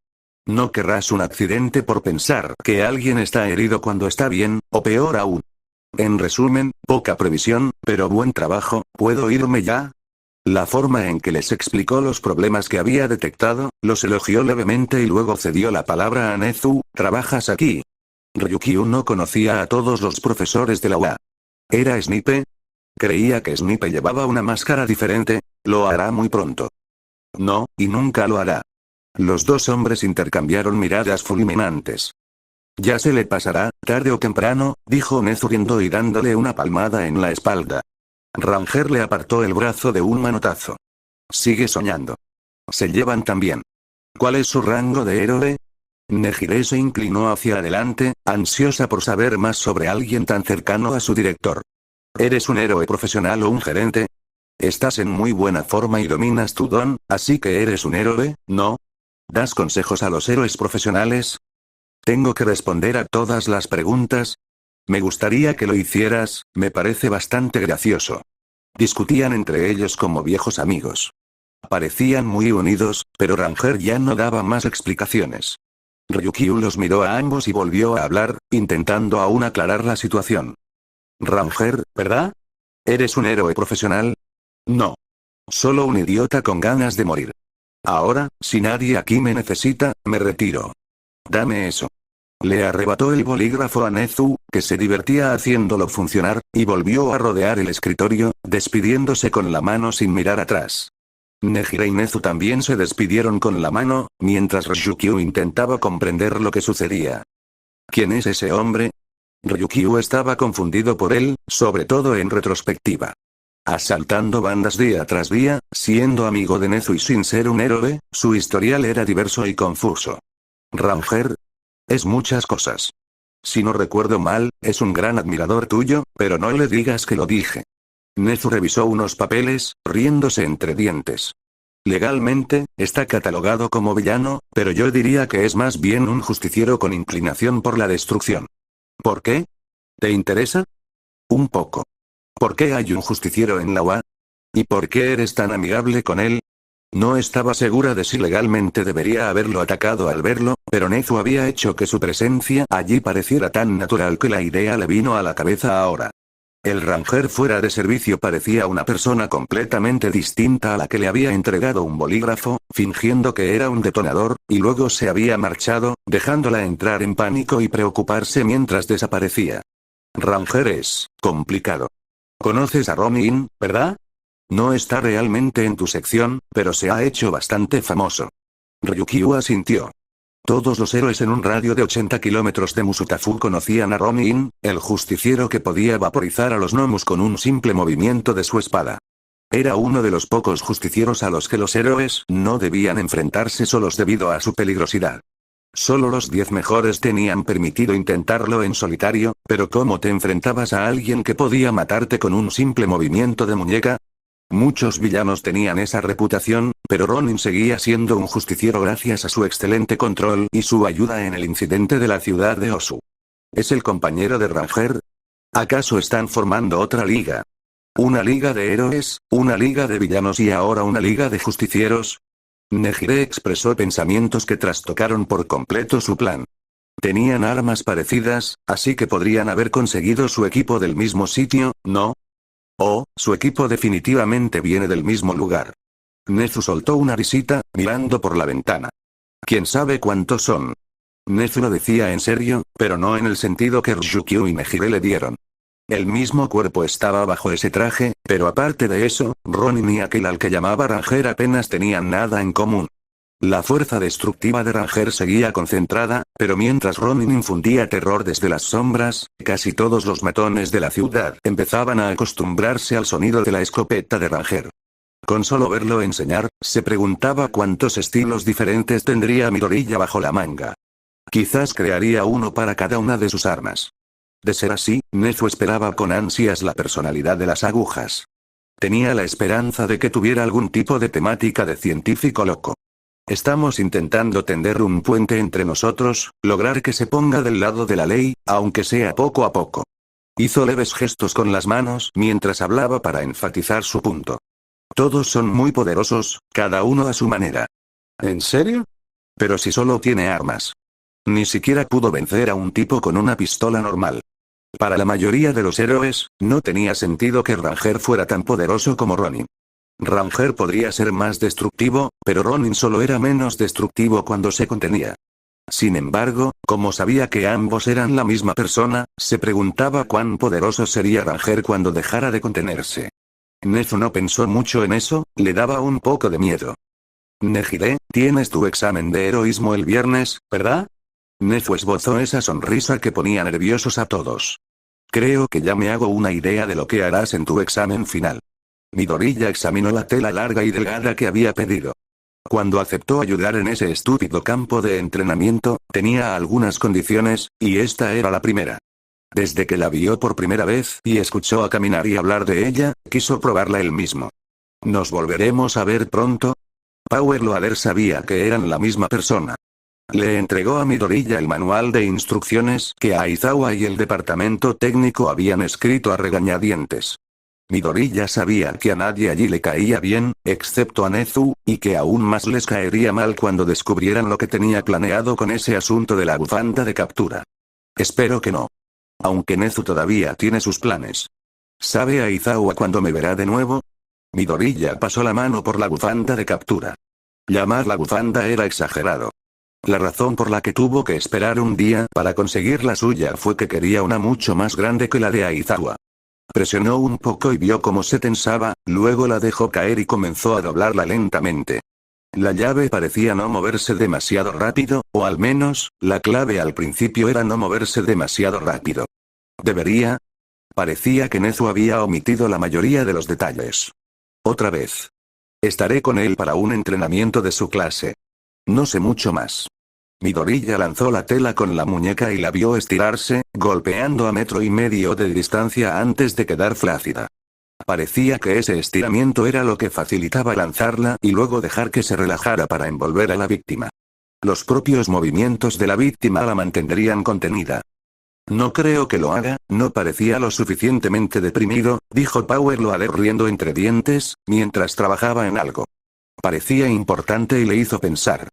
No querrás un accidente por pensar que alguien está herido cuando está bien, o peor aún. En resumen, poca previsión, pero buen trabajo. ¿Puedo irme ya? La forma en que les explicó los problemas que había detectado, los elogió levemente y luego cedió la palabra a Nezu. ¿Trabajas aquí? Ryukyu no conocía a todos los profesores de la UA. ¿Era Snipe? Creía que Snipe llevaba una máscara diferente. Lo hará muy pronto. No, y nunca lo hará. Los dos hombres intercambiaron miradas fulminantes. Ya se le pasará, tarde o temprano, dijo Nezu riendo y dándole una palmada en la espalda. Ranger le apartó el brazo de un manotazo. Sigue soñando. Se llevan tan bien. ¿Cuál es su rango de héroe? Nejire se inclinó hacia adelante, ansiosa por saber más sobre alguien tan cercano a su director. ¿Eres un héroe profesional o un gerente? Estás en muy buena forma y dominas tu don, así que eres un héroe, ¿no? ¿Das consejos a los héroes profesionales? ¿Tengo que responder a todas las preguntas? Me gustaría que lo hicieras, me parece bastante gracioso. Discutían entre ellos como viejos amigos. Parecían muy unidos, pero Ranger ya no daba más explicaciones. Ryukyu los miró a ambos y volvió a hablar, intentando aún aclarar la situación. Ranger, ¿verdad? ¿Eres un héroe profesional? No. Solo un idiota con ganas de morir. Ahora, si nadie aquí me necesita, me retiro. Dame eso. Le arrebató el bolígrafo a Nezu, que se divertía haciéndolo funcionar, y volvió a rodear el escritorio, despidiéndose con la mano sin mirar atrás. Nejire y Nezu también se despidieron con la mano, mientras Ryukyu intentaba comprender lo que sucedía. ¿Quién es ese hombre? Ryukyu estaba confundido por él, sobre todo en retrospectiva. Asaltando bandas día tras día, siendo amigo de Nezu y sin ser un héroe, su historial era diverso y confuso. Ranger. Es muchas cosas. Si no recuerdo mal, es un gran admirador tuyo, pero no le digas que lo dije. Nezu revisó unos papeles, riéndose entre dientes. Legalmente, está catalogado como villano, pero yo diría que es más bien un justiciero con inclinación por la destrucción. ¿Por qué? ¿Te interesa? Un poco. ¿Por qué hay un justiciero en la UA? ¿Y por qué eres tan amigable con él? No estaba segura de si legalmente debería haberlo atacado al verlo, pero Nezu había hecho que su presencia allí pareciera tan natural que la idea le vino a la cabeza ahora. El Ranger fuera de servicio parecía una persona completamente distinta a la que le había entregado un bolígrafo, fingiendo que era un detonador, y luego se había marchado, dejándola entrar en pánico y preocuparse mientras desaparecía. Ranger es complicado. ¿Conoces a Ronin, verdad? No está realmente en tu sección, pero se ha hecho bastante famoso. Ryukyu asintió. Todos los héroes en un radio de 80 kilómetros de Musutafu conocían a Ronin, el justiciero que podía vaporizar a los gnomos con un simple movimiento de su espada. Era uno de los pocos justicieros a los que los héroes no debían enfrentarse solos debido a su peligrosidad. Solo los 10 mejores tenían permitido intentarlo en solitario, pero ¿cómo te enfrentabas a alguien que podía matarte con un simple movimiento de muñeca? Muchos villanos tenían esa reputación, pero Ronin seguía siendo un justiciero gracias a su excelente control y su ayuda en el incidente de la ciudad de Osu. ¿Es el compañero de Ranger? ¿Acaso están formando otra liga? ¿Una liga de héroes, una liga de villanos y ahora una liga de justicieros? Nejire expresó pensamientos que trastocaron por completo su plan. Tenían armas parecidas, así que podrían haber conseguido su equipo del mismo sitio, ¿no? Oh, su equipo definitivamente viene del mismo lugar. Nezu soltó una risita, mirando por la ventana. ¿Quién sabe cuántos son? Nezu lo decía en serio, pero no en el sentido que Ryukyu y Nejire le dieron. El mismo cuerpo estaba bajo ese traje, pero aparte de eso, Ronin y aquel al que llamaba Ranger apenas tenían nada en común. La fuerza destructiva de Ranger seguía concentrada, pero mientras Ronin infundía terror desde las sombras, casi todos los matones de la ciudad empezaban a acostumbrarse al sonido de la escopeta de Ranger. Con solo verlo enseñar, se preguntaba cuántos estilos diferentes tendría Midoriya bajo la manga. Quizás crearía uno para cada una de sus armas. De ser así, Nezu esperaba con ansias la personalidad de las agujas. Tenía la esperanza de que tuviera algún tipo de temática de científico loco. Estamos intentando tender un puente entre nosotros, lograr que se ponga del lado de la ley, aunque sea poco a poco. Hizo leves gestos con las manos mientras hablaba para enfatizar su punto. Todos son muy poderosos, cada uno a su manera. ¿En serio? Pero si solo tiene armas. Ni siquiera pudo vencer a un tipo con una pistola normal. Para la mayoría de los héroes, no tenía sentido que Ranger fuera tan poderoso como Ronin. Ranger podría ser más destructivo, pero Ronin solo era menos destructivo cuando se contenía. Sin embargo, como sabía que ambos eran la misma persona, se preguntaba cuán poderoso sería Ranger cuando dejara de contenerse. Nezu no pensó mucho en eso, le daba un poco de miedo. Nejire, tienes tu examen de heroísmo el viernes, ¿verdad? Nezu esbozó esa sonrisa que ponía nerviosos a todos. Creo que ya me hago una idea de lo que harás en tu examen final. Midoriya examinó la tela larga y delgada que había pedido. Cuando aceptó ayudar en ese estúpido campo de entrenamiento, tenía algunas condiciones, y esta era la primera. Desde que la vio por primera vez y escuchó a caminar y hablar de ella, quiso probarla él mismo. ¿Nos volveremos a ver pronto? Power Loader sabía que eran la misma persona. Le entregó a Midoriya el manual de instrucciones que Aizawa y el departamento técnico habían escrito a regañadientes. Midoriya sabía que a nadie allí le caía bien, excepto a Nezu, y que aún más les caería mal cuando descubrieran lo que tenía planeado con ese asunto de la bufanda de captura. Espero que no. Aunque Nezu todavía tiene sus planes. ¿Sabe Aizawa cuándo me verá de nuevo? Midoriya pasó la mano por la bufanda de captura. Llamar la bufanda era exagerado. La razón por la que tuvo que esperar un día para conseguir la suya fue que quería una mucho más grande que la de Aizawa. Presionó un poco y vio cómo se tensaba, luego la dejó caer y comenzó a doblarla lentamente. La llave parecía no moverse demasiado rápido, o al menos, la clave al principio era no moverse demasiado rápido. ¿Debería? Parecía que Nezu había omitido la mayoría de los detalles. Otra vez. Estaré con él para un entrenamiento de su clase. No sé mucho más. Midoriya lanzó la tela con la muñeca y la vio estirarse, golpeando a 1,5 metros de distancia antes de quedar flácida. Parecía que ese estiramiento era lo que facilitaba lanzarla y luego dejar que se relajara para envolver a la víctima. Los propios movimientos de la víctima la mantendrían contenida. No creo que lo haga, no parecía lo suficientemente deprimido, dijo Power Loader riendo entre dientes, mientras trabajaba en algo. Parecía importante y le hizo pensar.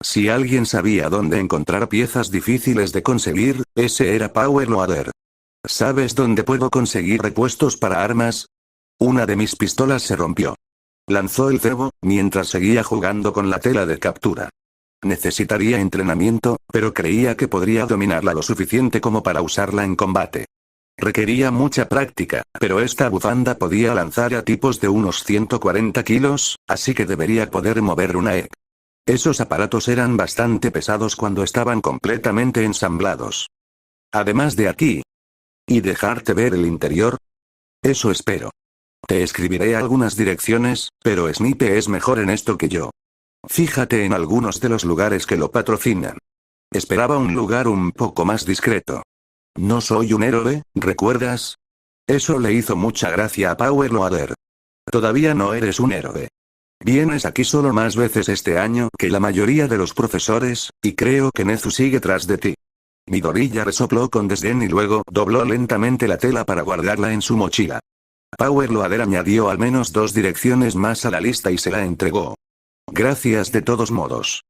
Si alguien sabía dónde encontrar piezas difíciles de conseguir, ese era Power Loader. ¿Sabes dónde puedo conseguir repuestos para armas? Una de mis pistolas se rompió. Lanzó el cebo, mientras seguía jugando con la tela de captura. Necesitaría entrenamiento, pero creía que podría dominarla lo suficiente como para usarla en combate. Requería mucha práctica, pero esta bufanda podía lanzar a tipos de unos 140 kilos, así que debería poder mover una EK. Esos aparatos eran bastante pesados cuando estaban completamente ensamblados. Además de aquí. ¿Y dejarte ver el interior? Eso espero. Te escribiré algunas direcciones, pero Snipe es mejor en esto que yo. Fíjate en algunos de los lugares que lo patrocinan. Esperaba un lugar un poco más discreto. No soy un héroe, ¿recuerdas? Eso le hizo mucha gracia a Power Loader. Todavía no eres un héroe. Vienes aquí solo más veces este año que la mayoría de los profesores, y creo que Nezu sigue tras de ti. Midoriya resopló con desdén y luego dobló lentamente la tela para guardarla en su mochila. Power Loader añadió al menos 2 direcciones más a la lista y se la entregó. Gracias de todos modos.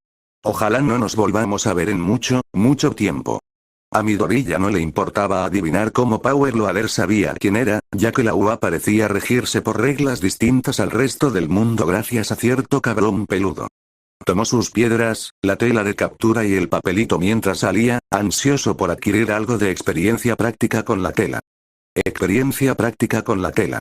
Ojalá no nos volvamos a ver en mucho, mucho tiempo. A Midoriya no le importaba adivinar cómo Power Loader sabía quién era, ya que la UA parecía regirse por reglas distintas al resto del mundo gracias a cierto cabrón peludo. Tomó sus piedras, la tela de captura y el papelito mientras salía, ansioso por adquirir algo de experiencia práctica con la tela. Experiencia práctica con la tela.